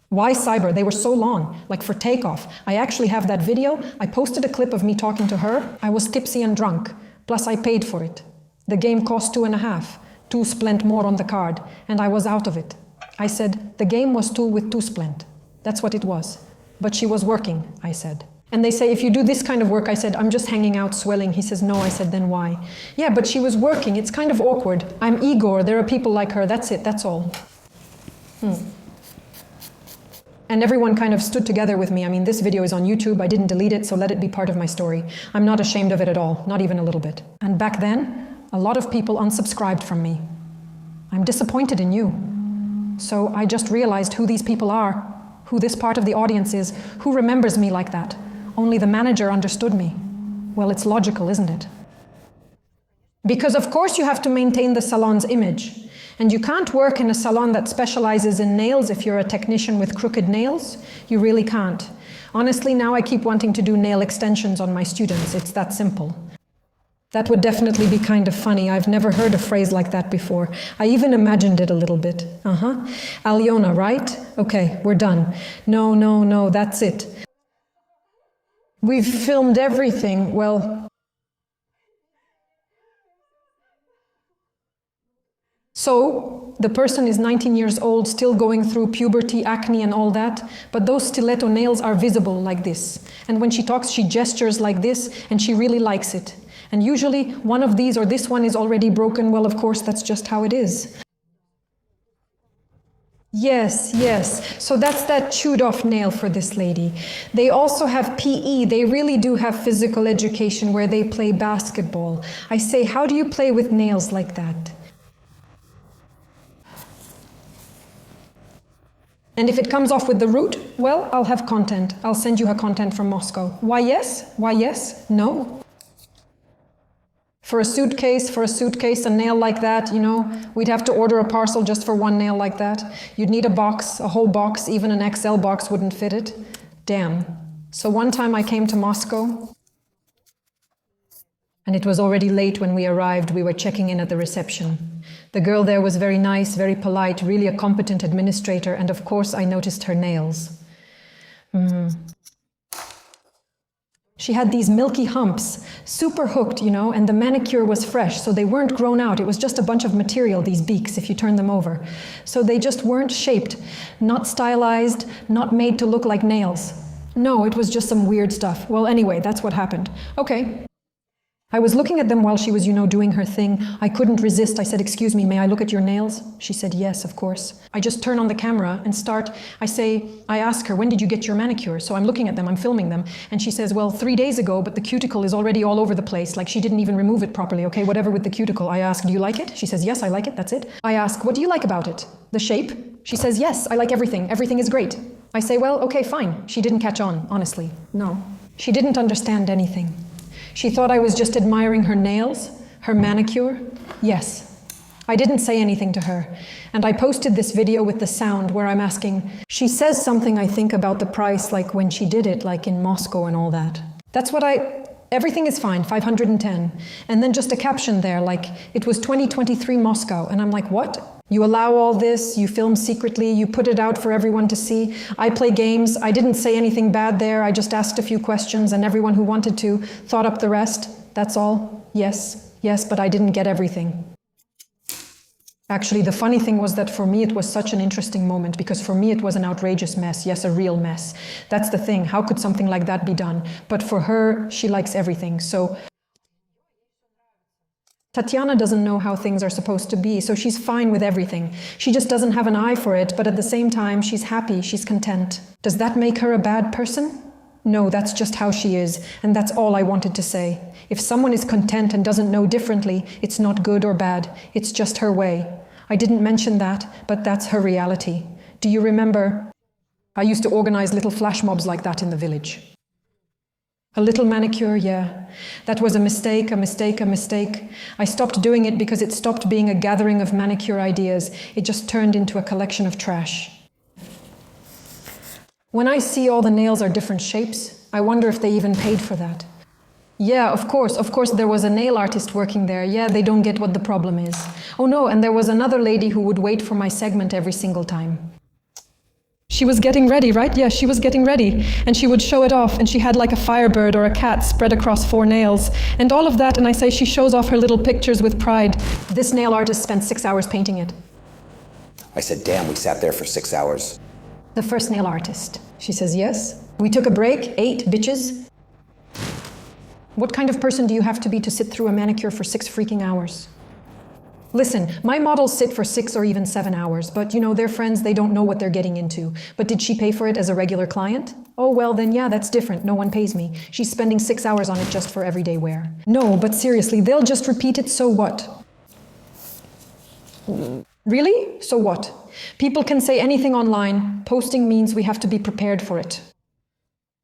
Why cyber? They were so long, like for takeoff. I actually have that video. I posted a clip of me talking to her. I was tipsy and drunk, plus I paid for it. The game cost 2.5. 2 splent more on the card, and I was out of it. I said, the game was 2 with 2 splent. That's what it was. But she was working, I said. And they say, if you do this kind of work, I said, I'm just hanging out swelling. He says, no. I said, then why? Yeah, but she was working. It's kind of awkward. I'm Igor. There are people like her. That's it. That's all. And everyone kind of stood together with me. I mean, this video is on YouTube. I didn't delete it, so let it be part of my story. I'm not ashamed of it at all, not even a little bit. And back then, a lot of people unsubscribed from me. I'm disappointed in you. So I just realized who these people are, who this part of the audience is, who remembers me like that. Only the manager understood me. Well, it's logical, isn't it? Because of course you have to maintain the salon's image. And you can't work in a salon that specializes in nails if you're a technician with crooked nails. You really can't. Honestly, now I keep wanting to do nail extensions on my students. It's that simple. That would definitely be kind of funny. I've never heard a phrase like that before. I even imagined it a little bit. Aliona, right? Okay, we're done. No, that's it. We've filmed everything. Well, so the person is 19 years old, still going through puberty, acne and all that, but those stiletto nails are visible like this. And when she talks, she gestures like this, and she really likes it. And usually one of these or this one is already broken. Well, of course, that's just how it is. Yes, yes. So that's that chewed off nail for this lady. They also have PE. They really do have physical education where they play basketball. I say, how do you play with nails like that? And if it comes off with the root, well, I'll have content. I'll send you her content from Moscow. Why yes? Why yes? No. For a suitcase, a nail like that, you know, we'd have to order a parcel just for one nail like that. You'd need a box, a whole box, even an XL box wouldn't fit it. Damn. So one time I came to Moscow, and it was already late when we arrived. We were checking in at the reception. The girl there was very nice, very polite, really a competent administrator, and of course I noticed her nails. She had these milky humps, super hooked, you know, and the manicure was fresh, so they weren't grown out. It was just a bunch of material, these beaks, if you turn them over. So they just weren't shaped, not stylized, not made to look like nails. No, it was just some weird stuff. Well, anyway, that's what happened. Okay. I was looking at them while she was, you know, doing her thing. I couldn't resist. I said, "Excuse me, may I look at your nails?" She said, "Yes, of course." I just turn on the camera and I ask her, "When did you get your manicure?" So I'm looking at them, I'm filming them. And she says, "Well, 3 days ago, but the cuticle is already all over the place. Like she didn't even remove it properly. Okay, whatever with the cuticle." I ask, "Do you like it?" She says, "Yes, I like it. That's it." I ask, "What do you like about it? The shape?" She says, "Yes, I like everything. Everything is great." I say, "Well, okay, fine." She didn't catch on, honestly. No. She didn't understand anything. She thought I was just admiring her nails, her manicure. Yes. I didn't say anything to her. And I posted this video with the sound where I'm asking, she says something, I think, about the price, like when she did it, like in Moscow and all that. That's what everything is fine, 510. And then just a caption there, like, it was 2023 Moscow. And I'm like, what? You allow all this, you film secretly, you put it out for everyone to see. I play games, I didn't say anything bad there, I just asked a few questions and everyone who wanted to thought up the rest. That's all. Yes, yes, but I didn't get everything. Actually, the funny thing was that for me it was such an interesting moment because for me it was an outrageous mess, yes, a real mess. That's the thing, how could something like that be done? But for her, she likes everything, so Tatiana doesn't know how things are supposed to be, so she's fine with everything. She just doesn't have an eye for it, but at the same time, she's happy, she's content. Does that make her a bad person? No, that's just how she is, and that's all I wanted to say. If someone is content and doesn't know differently, it's not good or bad, it's just her way. I didn't mention that, but that's her reality. Do you remember? I used to organize little flash mobs like that in the village. A little manicure, yeah. That was a mistake, a mistake, a mistake. I stopped doing it because it stopped being a gathering of manicure ideas. It just turned into a collection of trash. When I see all the nails are different shapes, I wonder if they even paid for that. Yeah, of course, there was a nail artist working there. Yeah, they don't get what the problem is. Oh no, and there was another lady who would wait for my segment every single time. She was getting ready, right? Yeah, she was getting ready. And she would show it off, and she had like a firebird or a cat spread across 4 nails. And all of that, and I say she shows off her little pictures with pride. This nail artist spent 6 hours painting it. I said, damn, we sat there for 6 hours. The first nail artist. She says, yes. We took a break, 8 bitches. What kind of person do you have to be to sit through a manicure for 6 freaking hours? Listen, my models sit for 6 or even 7 hours, but you know, they're friends, they don't know what they're getting into. But did she pay for it as a regular client? Oh, well then yeah, that's different, no one pays me. She's spending 6 hours on it just for everyday wear. No, but seriously, they'll just repeat it, so what? Really? So what? People can say anything online, posting means we have to be prepared for it.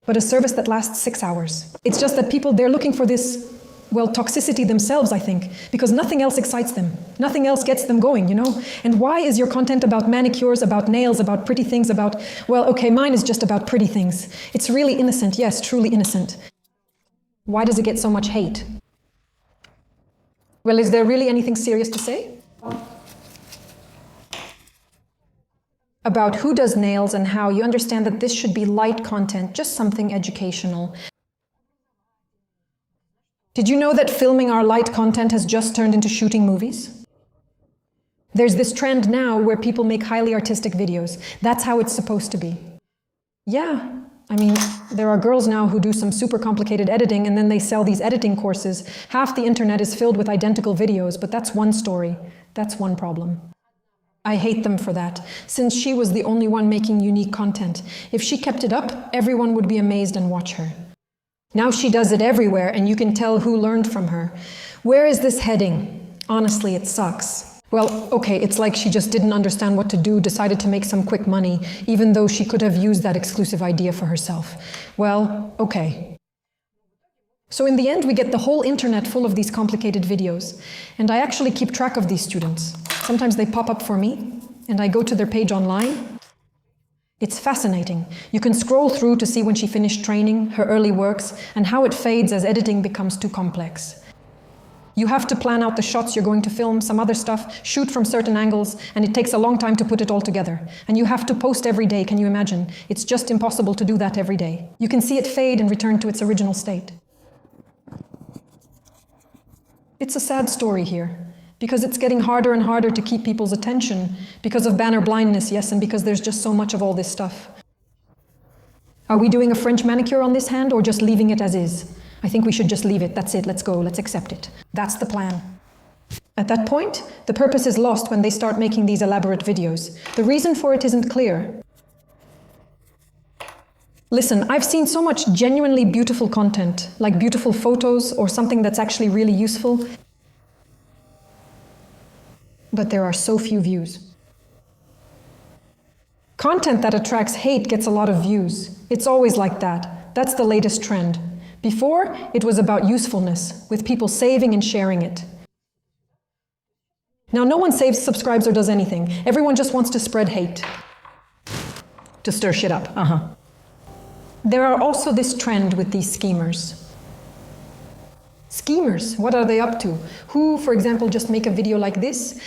But a service that lasts 6 hours. It's just that people, they're looking for this, well, toxicity themselves, I think, because nothing else excites them. Nothing else gets them going, you know? And why is your content about manicures, about nails, about pretty things, about, well, okay, mine is just about pretty things. It's really innocent, yes, truly innocent. Why does it get so much hate? Well, is there really anything serious to say? About who does nails and how, you understand that this should be light content, just something educational. Did you know that filming our light content has just turned into shooting movies? There's this trend now where people make highly artistic videos. That's how it's supposed to be. Yeah, I mean, there are girls now who do some super complicated editing and then they sell these editing courses. Half the internet is filled with identical videos, but that's one story. That's one problem. I hate them for that, since she was the only one making unique content. If she kept it up, everyone would be amazed and watch her. Now she does it everywhere, and you can tell who learned from her. Where is this heading? Honestly, it sucks. Well, okay, it's like she just didn't understand what to do, decided to make some quick money, even though she could have used that exclusive idea for herself. Well, okay. So in the end, we get the whole internet full of these complicated videos. And I actually keep track of these students. Sometimes they pop up for me, and I go to their page online. It's fascinating. You can scroll through to see when she finished training, her early works, and how it fades as editing becomes too complex. You have to plan out the shots you're going to film, some other stuff, shoot from certain angles, and it takes a long time to put it all together. And you have to post every day, can you imagine? It's just impossible to do that every day. You can see it fade and return to its original state. It's a sad story here, because it's getting harder and harder to keep people's attention, because of banner blindness, yes, and because there's just so much of all this stuff. Are we doing a French manicure on this hand, or just leaving it as is? I think we should just leave it. That's it. Let's go. Let's accept it. That's the plan. At that point, the purpose is lost when they start making these elaborate videos. The reason for it isn't clear. Listen, I've seen so much genuinely beautiful content, like beautiful photos or something that's actually really useful, but there are so few views. Content that attracts hate gets a lot of views. It's always like that. That's the latest trend. Before, it was about usefulness, with people saving and sharing it. Now, no one saves, subscribes, or does anything. Everyone just wants to spread hate. To stir shit up. There are also this trend with these schemers. Schemers, what are they up to? Who, for example, just make a video like this,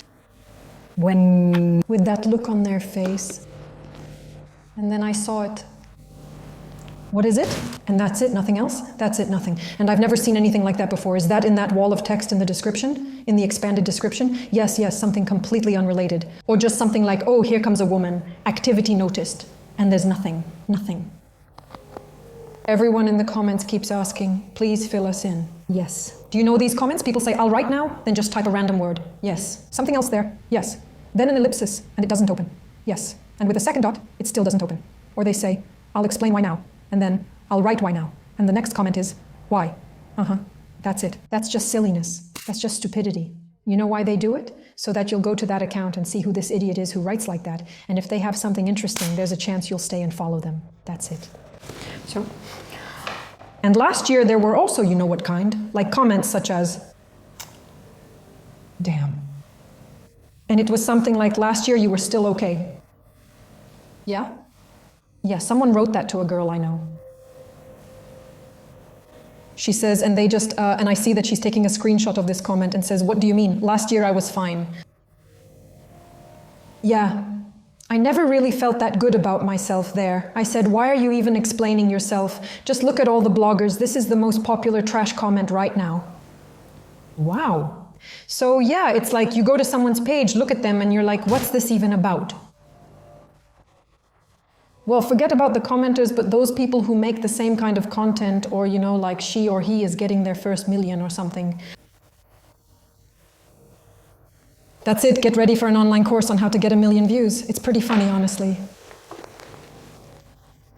with that look on their face, and then I saw it. What is it? And that's it, nothing else? That's it, nothing. And I've never seen anything like that before. Is that in that wall of text in the description? In the expanded description? Yes, something completely unrelated. Or just something like, oh, here comes a woman, activity noticed. And there's nothing. Everyone in the comments keeps asking, please fill us in. Yes. Do you know these comments? People say, I'll write now, then just type a random word. Yes. Something else there. Yes. Then an ellipsis, and it doesn't open. Yes. And with a second dot, it still doesn't open. Or they say, I'll explain why now. And then, I'll write why now. And the next comment is, why? That's it. That's just silliness. That's just stupidity. You know why they do it? So that you'll go to that account and see who this idiot is who writes like that. And if they have something interesting, there's a chance you'll stay and follow them. That's it. And last year there were also, you know what kind, like comments such as, damn. And it was something like, last year you were still okay. Yeah? Yeah, someone wrote that to a girl I know. She says, and they just, and I see that she's taking a screenshot of this comment and says, what do you mean? Last year I was fine. Yeah, I never really felt that good about myself there. I said, why are you even explaining yourself? Just look at all the bloggers. This is the most popular trash comment right now. Wow. So yeah, it's like you go to someone's page, look at them, and you're like, what's this even about? Well, forget about the commenters, but those people who make the same kind of content, or, you know, like she or he is getting their first million or something. That's it, get ready for an online course on how to get 1 million views. It's pretty funny, honestly.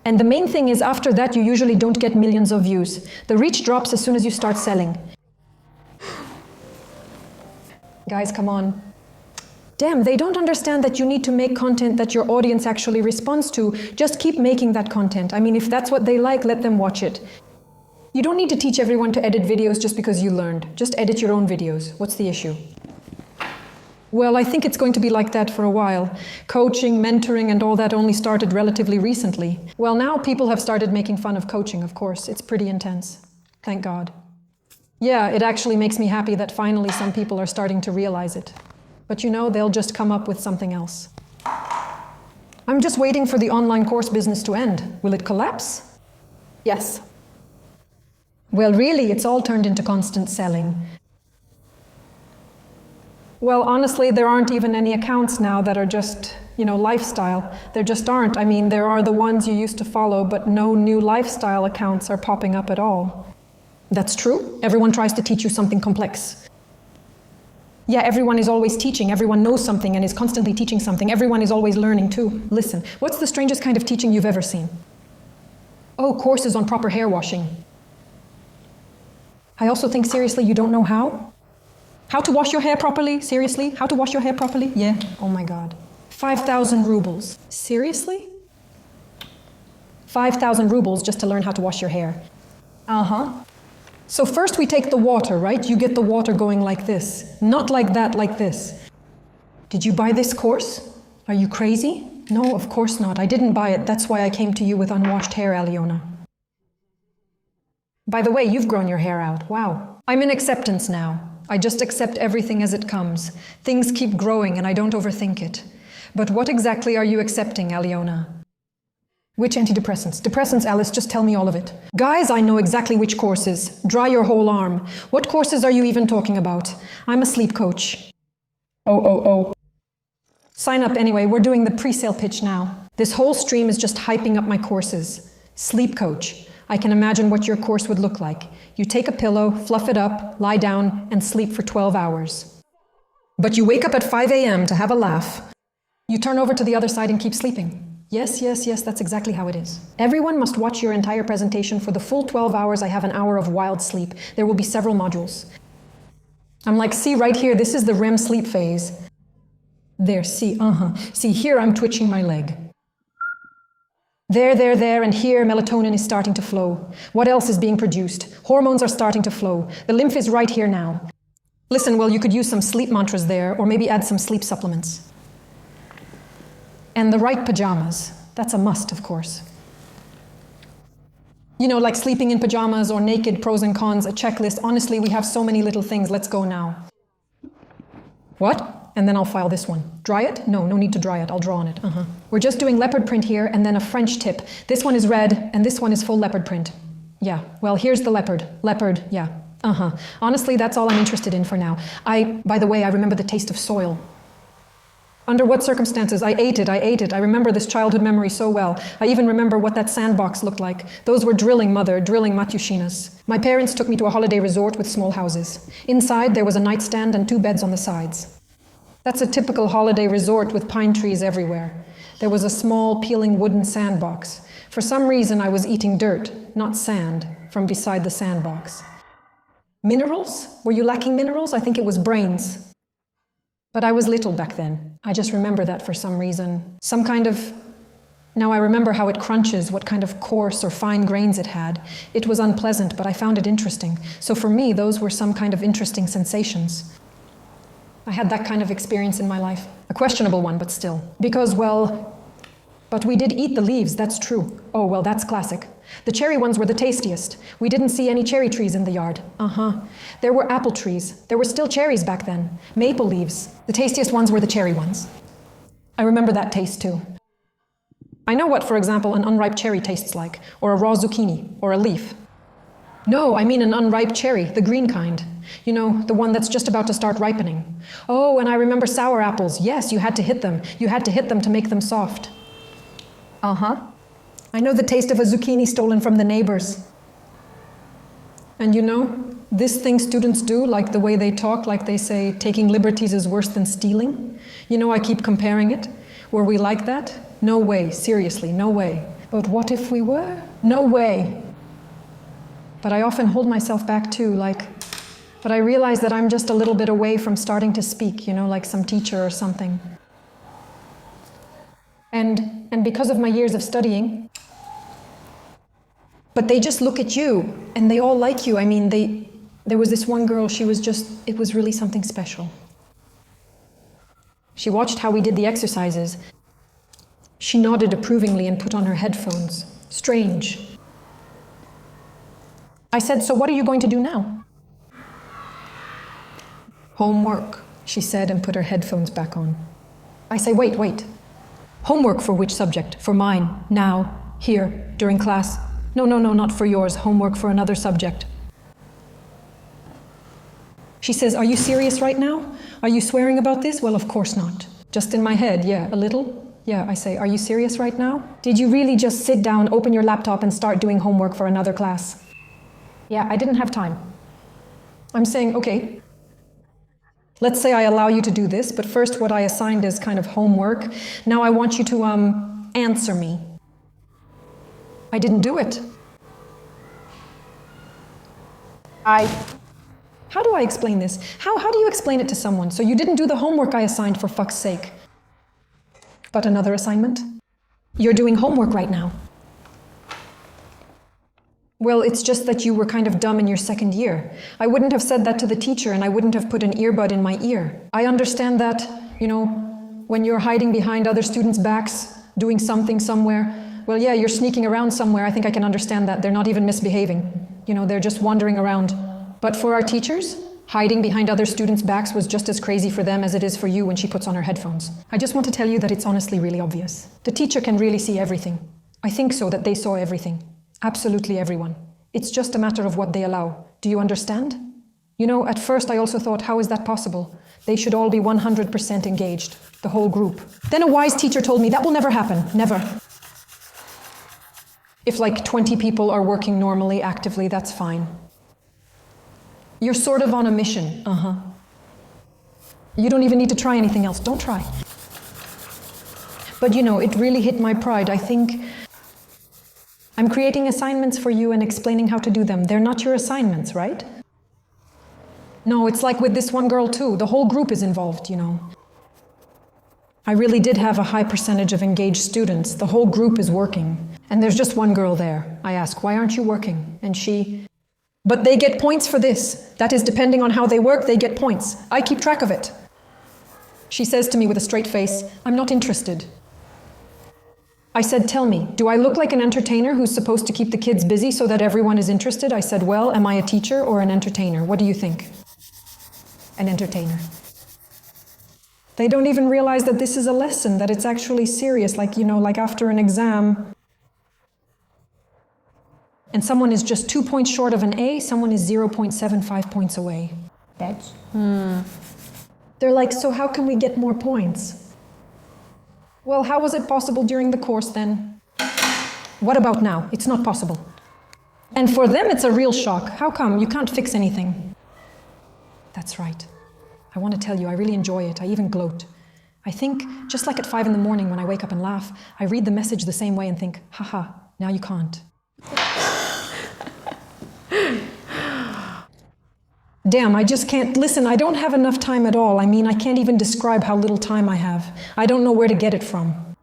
And the main thing is, after that, you usually don't get millions of views. The reach drops as soon as you start selling. Guys, come on. Damn, they don't understand that you need to make content that your audience actually responds to. Just keep making that content. I mean, if that's what they like, let them watch it. You don't need to teach everyone to edit videos just because you learned. Just edit your own videos. What's the issue? Well, I think it's going to be like that for a while. Coaching, mentoring, and all that only started relatively recently. Well, now people have started making fun of coaching, of course. It's pretty intense. Thank God. Yeah, it actually makes me happy that finally some people are starting to realize it. But you know, they'll just come up with something else. I'm just waiting for the online course business to end. Will it collapse? Yes. Well, really, it's all turned into constant selling. Well, honestly, there aren't even any accounts now that are just, you know, lifestyle. There just aren't. I mean, there are the ones you used to follow, but no new lifestyle accounts are popping up at all. That's true. Everyone tries to teach you something complex. Yeah, everyone is always teaching. Everyone knows something and is constantly teaching something. Everyone is always learning too. Listen, what's the strangest kind of teaching you've ever seen? Oh, courses on proper hair washing. I also think, seriously, you don't know how? How to wash your hair properly? Seriously? How to wash your hair properly? Yeah. Oh my God. 5,000 rubles. Seriously? 5,000 rubles just to learn how to wash your hair. Uh-huh. So first we take the water, right? You get the water going like this. Not like that, like this. Did you buy this course? Are you crazy? No, of course not. I didn't buy it. That's why I came to you with unwashed hair, Aliona. By the way, you've grown your hair out. Wow. I'm in acceptance now. I just accept everything as it comes. Things keep growing and I don't overthink it. But what exactly are you accepting, Aliona? Which antidepressants? Depressants, Alice, just tell me all of it. Guys, I know exactly which courses. Dry your whole arm. What courses are you even talking about? I'm a sleep coach. Oh. Sign up anyway, we're doing the pre-sale pitch now. This whole stream is just hyping up my courses. Sleep coach. I can imagine what your course would look like. You take a pillow, fluff it up, lie down, and sleep for 12 hours. But you wake up at 5 a.m. to have a laugh. You turn over to the other side and keep sleeping. Yes, that's exactly how it is. Everyone must watch your entire presentation for the full 12 hours. I have an hour of wild sleep. There will be several modules. I'm like, see right here, this is the REM sleep phase. There, see, See, here I'm twitching my leg. There, and here melatonin is starting to flow. What else is being produced? Hormones are starting to flow. The lymph is right here now. Listen, well, you could use some sleep mantras there, or maybe add some sleep supplements. And the right pajamas. That's a must, of course. You know, like sleeping in pajamas or naked, pros and cons, a checklist. Honestly, we have so many little things. Let's go now. What? And then I'll file this one. Dry it? No need to dry it. I'll draw on it. We're just doing leopard print here and then a French tip. This one is red and this one is full leopard print. Yeah, well, here's the leopard. Leopard, yeah. Honestly, that's all I'm interested in for now. By the way, I remember the taste of soil. Under what circumstances? I ate it. I remember this childhood memory so well. I even remember what that sandbox looked like. Those were drilling Matyushinas. My parents took me to a holiday resort with small houses. Inside, there was a nightstand and 2 beds on the sides. That's a typical holiday resort with pine trees everywhere. There was a small, peeling wooden sandbox. For some reason, I was eating dirt, not sand, from beside the sandbox. Minerals? Were you lacking minerals? I think it was brains. But I was little back then. I just remember that for some reason. Now I remember how it crunches, what kind of coarse or fine grains it had. It was unpleasant, but I found it interesting. So for me, those were some kind of interesting sensations. I had that kind of experience in my life. A questionable one, but still. Because, well, but we did eat the leaves, that's true. Oh, well, that's classic. The cherry ones were the tastiest. We didn't see any cherry trees in the yard. There were apple trees. There were still cherries back then. Maple leaves. The tastiest ones were the cherry ones. I remember that taste too. I know what, for example, an unripe cherry tastes like, or a raw zucchini, or a leaf. No, I mean an unripe cherry, the green kind. You know, the one that's just about to start ripening. Oh, and I remember sour apples. Yes, you had to hit them. You had to hit them to make them soft. I know the taste of a zucchini stolen from the neighbors. And you know, this thing students do, like the way they talk, like they say, taking liberties is worse than stealing. You know, I keep comparing it. Were we like that? No way, seriously, no way. But what if we were? No way. But I often hold myself back too, but I realize that I'm just a little bit away from starting to speak, you know, like some teacher or something. And because of my years of studying, but they just look at you and they all like you. I mean, there was this one girl, it was really something special. She watched how we did the exercises. She nodded approvingly and put on her headphones. Strange. I said, so what are you going to do now? Homework, she said and put her headphones back on. I say, wait. Homework for which subject? For mine, now, here, during class. No, not for yours. Homework for another subject. She says, are you serious right now? Are you swearing about this? Well, of course not. Just in my head, yeah, a little. Yeah, I say, are you serious right now? Did you really just sit down, open your laptop and start doing homework for another class? Yeah, I didn't have time. I'm saying, okay. Let's say I allow you to do this, but first what I assigned is kind of homework. Now I want you to, answer me. I didn't do it. How do I explain this? How do you explain it to someone? So you didn't do the homework I assigned, for fuck's sake. But another assignment? You're doing homework right now. Well, it's just that you were kind of dumb in your second year. I wouldn't have said that to the teacher, and I wouldn't have put an earbud in my ear. I understand that, when you're hiding behind other students' backs, doing something somewhere. Well, yeah, you're sneaking around somewhere. I think I can understand that. They're not even misbehaving. They're just wandering around. But for our teachers, hiding behind other students' backs was just as crazy for them as it is for you when she puts on her headphones. I just want to tell you that it's honestly really obvious. The teacher can really see everything. I think so, that they saw everything. Absolutely everyone. It's just a matter of what they allow. Do you understand? At first I also thought, how is that possible? They should all be 100% engaged, the whole group. Then a wise teacher told me that will never happen, never. If like 20 people are working normally, actively, that's fine. You're sort of on a mission, You don't even need to try anything else, don't try. But it really hit my pride. I think I'm creating assignments for you and explaining how to do them. They're not your assignments, right? No, it's like with this one girl too. The whole group is involved, I really did have a high percentage of engaged students. The whole group is working. And there's just one girl there. I ask, why aren't you working? And she, but they get points for this. That is, depending on how they work, they get points. I keep track of it. She says to me with a straight face, I'm not interested. I said, tell me, do I look like an entertainer who's supposed to keep the kids busy so that everyone is interested? I said, well, am I a teacher or an entertainer? What do you think? An entertainer. They don't even realize that this is a lesson, that it's actually serious, like after an exam. And someone is just 2 points short of an A, someone is 0.75 points away. That's... They're like, so how can we get more points? Well, how was it possible during the course then? What about now? It's not possible. And for them, it's a real shock. How come? You can't fix anything. That's right. I want to tell you, I really enjoy it. I even gloat. I think, just like at 5 in the morning when I wake up and laugh, I read the message the same way and think, haha, now you can't. Damn, I just can't. Listen, I don't have enough time at all. I mean, I can't even describe how little time I have. I don't know where to get it from.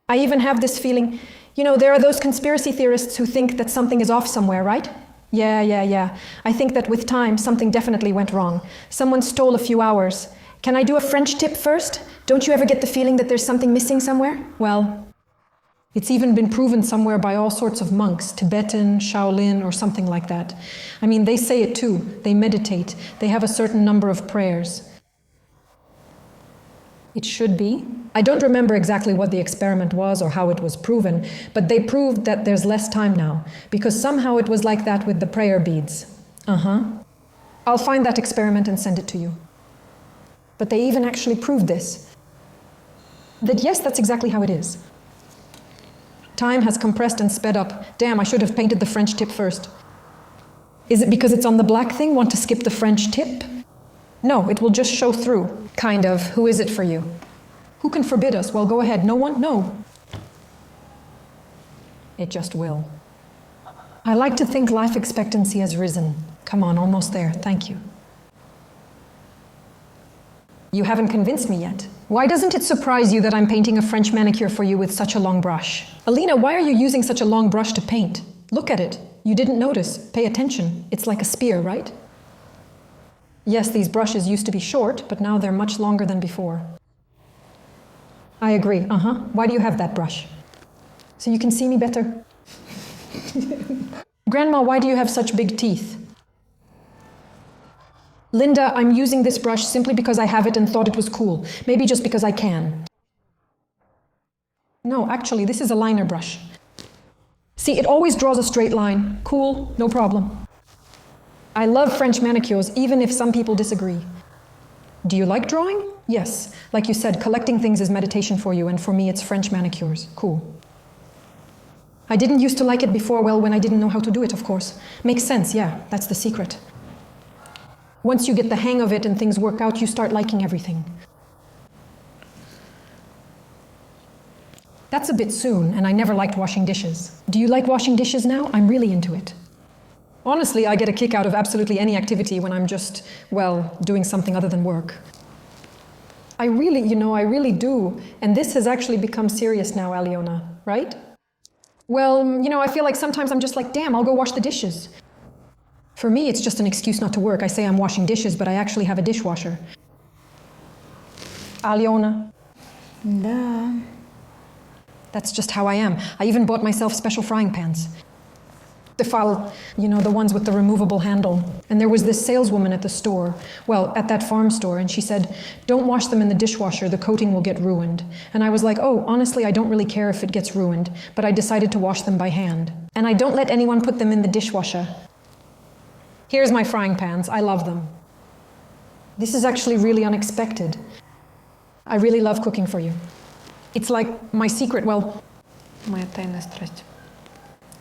I even have this feeling, there are those conspiracy theorists who think that something is off somewhere, right? Yeah. I think that with time, something definitely went wrong. Someone stole a few hours. Can I do a French tip first? Don't you ever get the feeling that there's something missing somewhere? Well, it's even been proven somewhere by all sorts of monks, Tibetan, Shaolin, or something like that. I mean, they say it too. They meditate. They have a certain number of prayers. It should be. I don't remember exactly what the experiment was or how it was proven, but they proved that there's less time now, because somehow it was like that with the prayer beads. I'll find that experiment and send it to you. But they even actually proved this. That yes, that's exactly how it is. Time has compressed and sped up. Damn, I should have painted the French tip first. Is it because it's on the black thing? Want to skip the French tip? No, it will just show through. Kind of. Who is it for you? Who can forbid us? Well, go ahead. No one? No. It just will. I like to think life expectancy has risen. Come on, almost there. Thank you. You haven't convinced me yet. Why doesn't it surprise you that I'm painting a French manicure for you with such a long brush? Alina, why are you using such a long brush to paint? Look at it. You didn't notice. Pay attention. It's like a spear, right? Yes, these brushes used to be short, but now they're much longer than before. I agree. Why do you have that brush? So you can see me better. Grandma, why do you have such big teeth? Linda, I'm using this brush simply because I have it and thought it was cool. Maybe just because I can. No, actually, this is a liner brush. See, it always draws a straight line. Cool, no problem. I love French manicures, even if some people disagree. Do you like drawing? Yes. Like you said, collecting things is meditation for you, and for me it's French manicures. Cool. I didn't used to like it before, well, when I didn't know how to do it, of course. Makes sense, yeah, that's the secret. Once you get the hang of it and things work out, you start liking everything. That's a bit soon, and I never liked washing dishes. Do you like washing dishes now? I'm really into it. Honestly, I get a kick out of absolutely any activity when I'm just, well, doing something other than work. I really do. And this has actually become serious now, Aliona, right? Well, I feel like sometimes I'm just like, damn, I'll go wash the dishes. For me, it's just an excuse not to work. I say I'm washing dishes, but I actually have a dishwasher. Aliona. Да. That's just how I am. I even bought myself special frying pans. The the ones with the removable handle. And there was this saleswoman at the store, at that farm store, and she said, don't wash them in the dishwasher, the coating will get ruined. And I was like, oh, honestly, I don't really care if it gets ruined, but I decided to wash them by hand. And I don't let anyone put them in the dishwasher. Here's my frying pans, I love them. This is actually really unexpected. I really love cooking for you. It's like my secret, Моя тайная страсть.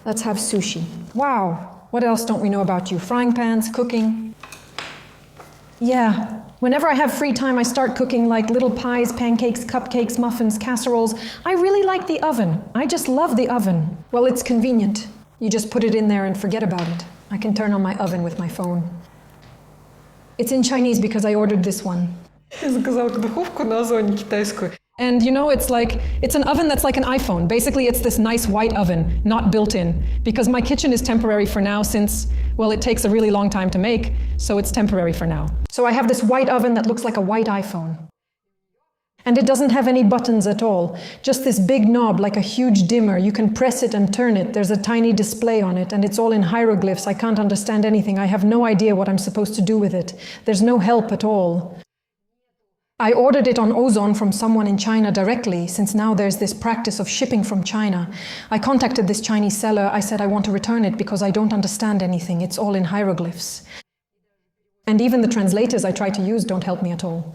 let's have sushi. Wow, what else don't we know about you? Frying pans, cooking. Yeah, whenever I have free time, I start cooking like little pies, pancakes, cupcakes, muffins, casseroles. I really like the oven. I just love the oven. Well, it's convenient. You just put it in there and forget about it. I can turn on my oven with my phone. It's in Chinese because I ordered this one. Я заказала духовку на Озоне китайскую. And it's an oven that's like an iPhone. Basically, it's this nice white oven, not built in. Because my kitchen is temporary for now since, it takes a really long time to make, so it's temporary for now. So I have this white oven that looks like a white iPhone. And it doesn't have any buttons at all. Just this big knob, like a huge dimmer. You can press it and turn it. There's a tiny display on it, and it's all in hieroglyphs. I can't understand anything. I have no idea what I'm supposed to do with it. There's no help at all. I ordered it on Ozon from someone in China directly, since now there's this practice of shipping from China. I contacted this Chinese seller. I said I want to return it because I don't understand anything. It's all in hieroglyphs. And even the translators I try to use don't help me at all.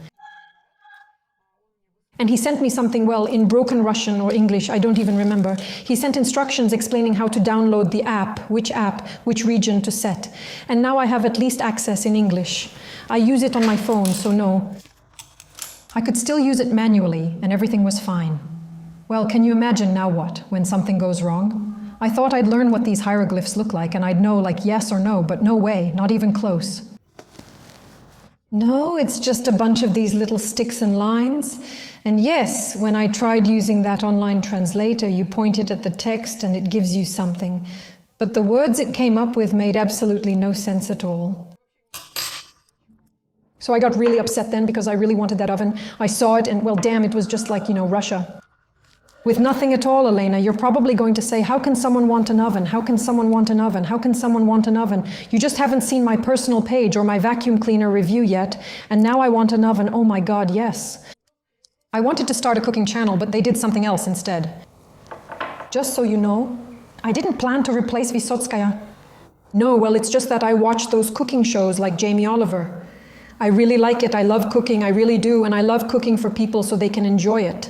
And he sent me something, in broken Russian or English, I don't even remember. He sent instructions explaining how to download the app, which region to set. And now I have at least access in English. I use it on my phone, so no. I could still use it manually, and everything was fine. Well, can you imagine now what, when something goes wrong? I thought I'd learn what these hieroglyphs look like, and I'd know like yes or no, but no way, not even close. No, it's just a bunch of these little sticks and lines. And yes, when I tried using that online translator, you point it at the text and it gives you something. But the words it came up with made absolutely no sense at all. So I got really upset then because I really wanted that oven. I saw it and, damn, it was just like, Russia. With nothing at all, Elena, you're probably going to say, how can someone want an oven? How can someone want an oven? How can someone want an oven? You just haven't seen my personal page or my vacuum cleaner review yet, and now I want an oven. Oh my God, yes. I wanted to start a cooking channel, but they did something else instead. Just so you know, I didn't plan to replace Vysotskaya. No, it's just that I watch those cooking shows like Jamie Oliver. I really like it, I love cooking, I really do, and I love cooking for people so they can enjoy it.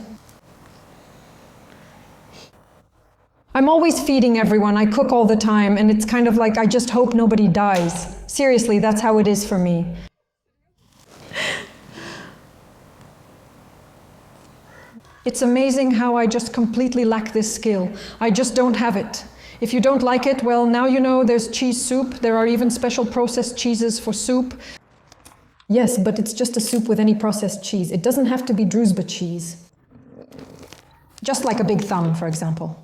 I'm always feeding everyone, I cook all the time, and it's kind of like I just hope nobody dies. Seriously, that's how it is for me. It's amazing how I just completely lack this skill. I just don't have it. If you don't like it, now you know there's cheese soup, there are even special processed cheeses for soup. Yes, but it's just a soup with any processed cheese. It doesn't have to be druzhba cheese. Just like a big thumb, for example.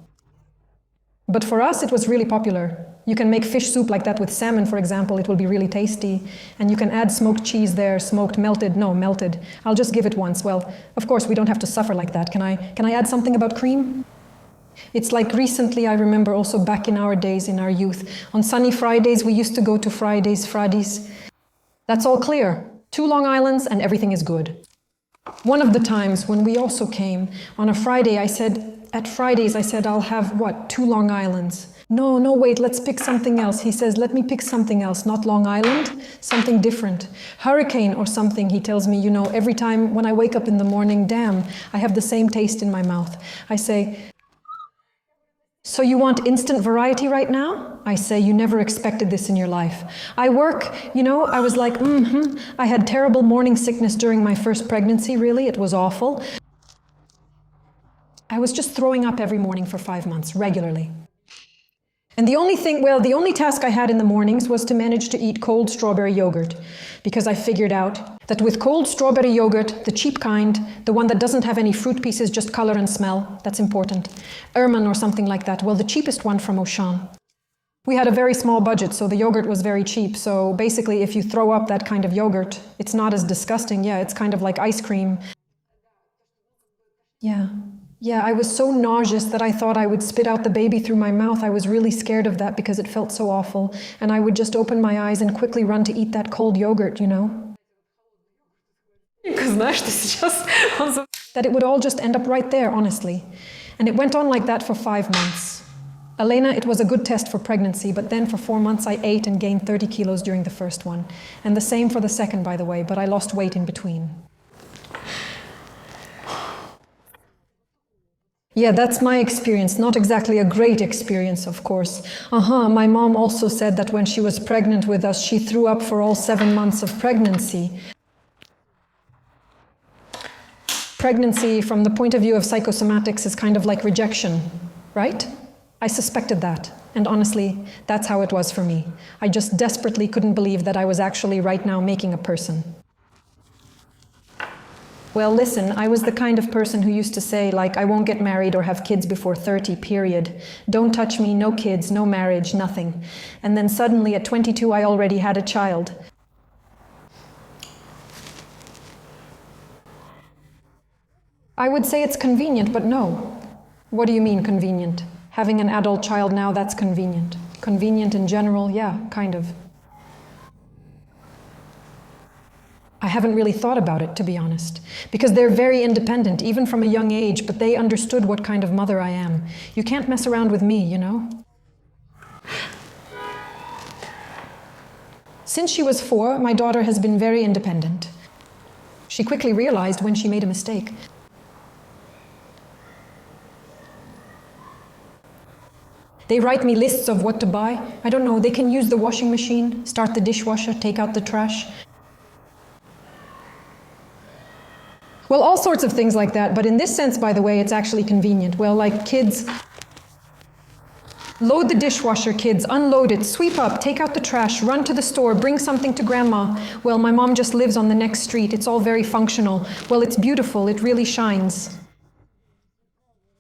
But for us, it was really popular. You can make fish soup like that with salmon, for example. It will be really tasty. And you can add smoked cheese there, melted. I'll just give it once. Of course, we don't have to suffer like that. Can I add something about cream? It's like recently, I remember also back in our days, in our youth. On sunny Fridays, we used to go to Fridays. That's all clear. 2 Long Islands and everything is good. One of the times when we also came, on a Friday, at Fridays I said, I'll have 2 Long Islands. No, wait, let's pick something else. He says, let me pick something else, not Long Island, something different. Hurricane or something, he tells me, every time when I wake up in the morning, damn, I have the same taste in my mouth. I say, So you want instant variety right now? I say, you never expected this in your life. I work, I was like, I had terrible morning sickness during my first pregnancy, really. It was awful. I was just throwing up every morning for 5 months, regularly. And the only task I had in the mornings was to manage to eat cold strawberry yogurt, because I figured out that with cold strawberry yogurt, the cheap kind, the one that doesn't have any fruit pieces, just color and smell, that's important, Erman or something like that, well, the cheapest one from Auchan. We had a very small budget, so the yogurt was very cheap. So basically, if you throw up that kind of yogurt, it's not as disgusting. Yeah, it's kind of like ice cream. Yeah, I was so nauseous that I thought I would spit out the baby through my mouth. I was really scared of that because it felt so awful. And I would just open my eyes and quickly run to eat that cold yogurt, That it would all just end up right there, honestly. And it went on like that for 5 months. Elena, it was a good test for pregnancy, but then for 4 months I ate and gained 30 kilos during the first one. And the same for the second, by the way, but I lost weight in between. Yeah, that's my experience. Not exactly a great experience, of course. My mom also said that when she was pregnant with us, she threw up for all 7 months of pregnancy. Pregnancy, from the point of view of psychosomatics, is kind of like rejection, right? I suspected that. And honestly, that's how it was for me. I just desperately couldn't believe that I was actually right now making a person. Well, listen, I was the kind of person who used to say, I won't get married or have kids before 30, period. Don't touch me, no kids, no marriage, nothing. And then suddenly at 22, I already had a child. I would say it's convenient, but no. What do you mean convenient? Having an adult child now, that's convenient. Convenient in general, yeah, kind of. I haven't really thought about it, to be honest, because they're very independent, even from a young age, but they understood what kind of mother I am. You can't mess around with me, Since she was 4, my daughter has been very independent. She quickly realized when she made a mistake. They write me lists of what to buy. I don't know, they can use the washing machine, start the dishwasher, take out the trash. Well, all sorts of things like that, but in this sense, by the way, it's actually convenient. Well, like kids, load the dishwasher, kids, unload it, sweep up, take out the trash, run to the store, bring something to grandma. Well, my mom just lives on the next street. It's all very functional. Well, it's beautiful. It really shines.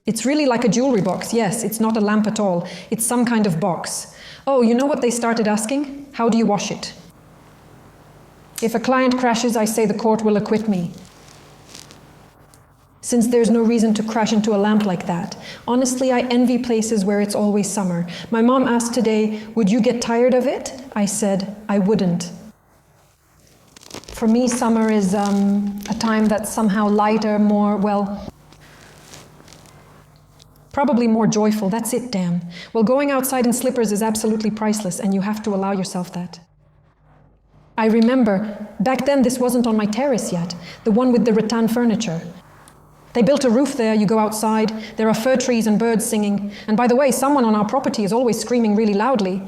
It's really like a jewelry box. Yes, it's not a lamp at all. It's some kind of box. Oh, you know what they started asking? How do you wash it? If a client crashes, I say the court will acquit me. Since there's no reason to crash into a lamp like that. Honestly, I envy places where it's always summer. My mom asked today, would you get tired of it? I said, I wouldn't. For me, summer is a time that's somehow lighter, more, probably more joyful. That's it, damn. Well, going outside in slippers is absolutely priceless, and you have to allow yourself that. I remember, back then this wasn't on my terrace yet, the one with the rattan furniture. They built a roof there, you go outside, there are fir trees and birds singing. And by the way, someone on our property is always screaming really loudly.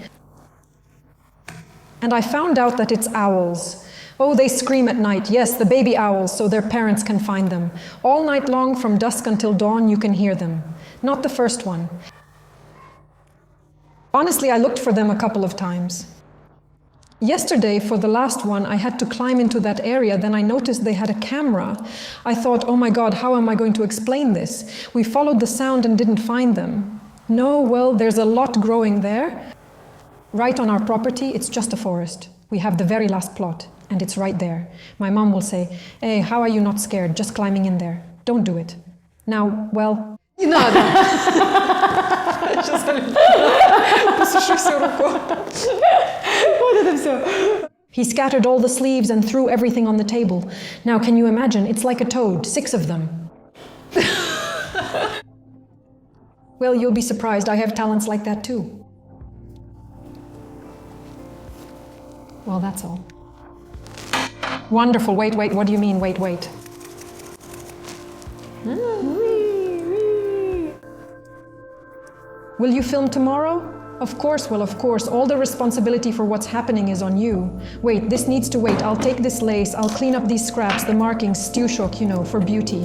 And I found out that it's owls. Oh, they scream at night. Yes, the baby owls, so their parents can find them. All night long, from dusk until dawn, you can hear them. Not the first one. Honestly, I looked for them a couple of times. Yesterday, for the last one, I had to climb into that area, then I noticed they had a camera. I thought, oh my God, how am I going to explain this? We followed the sound and didn't find them. No, well, there's a lot growing there. Right on our property, it's just a forest. We have the very last plot, and it's right there. My mom will say, hey, how are you not scared, just climbing in there? Don't do it. Now, well... Не надо. Сейчас посушусь рукой. Вот это все. He scattered all the sleeves and threw everything on the table. Now, can you imagine? It's like a toad, 6 of them. Well, you'll be surprised. I have talents like that too. Well, that's all. Wonderful. Wait, what do you mean, wait? Will you film tomorrow? Of course, well, of course. All the responsibility for what's happening is on you. Wait, this needs to wait. I'll take this lace. I'll clean up these scraps, the markings, stewshok, for beauty.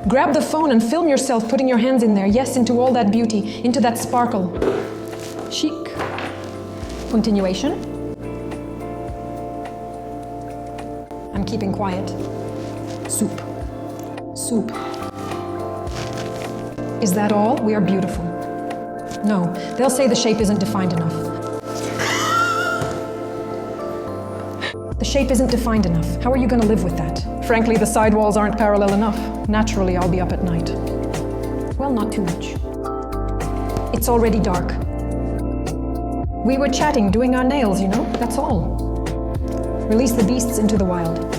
Grab the phone and film yourself putting your hands in there. Yes, into all that beauty, into that sparkle. Chic. Continuation. I'm keeping quiet. Soup. Soup. Is that all? We are beautiful. No, they'll say the shape isn't defined enough. The shape isn't defined enough. How are you going to live with that? Frankly, the sidewalls aren't parallel enough. Naturally, I'll be up at night. Well, not too much. It's already dark. We were chatting, doing our nails, that's all. Release the beasts into the wild.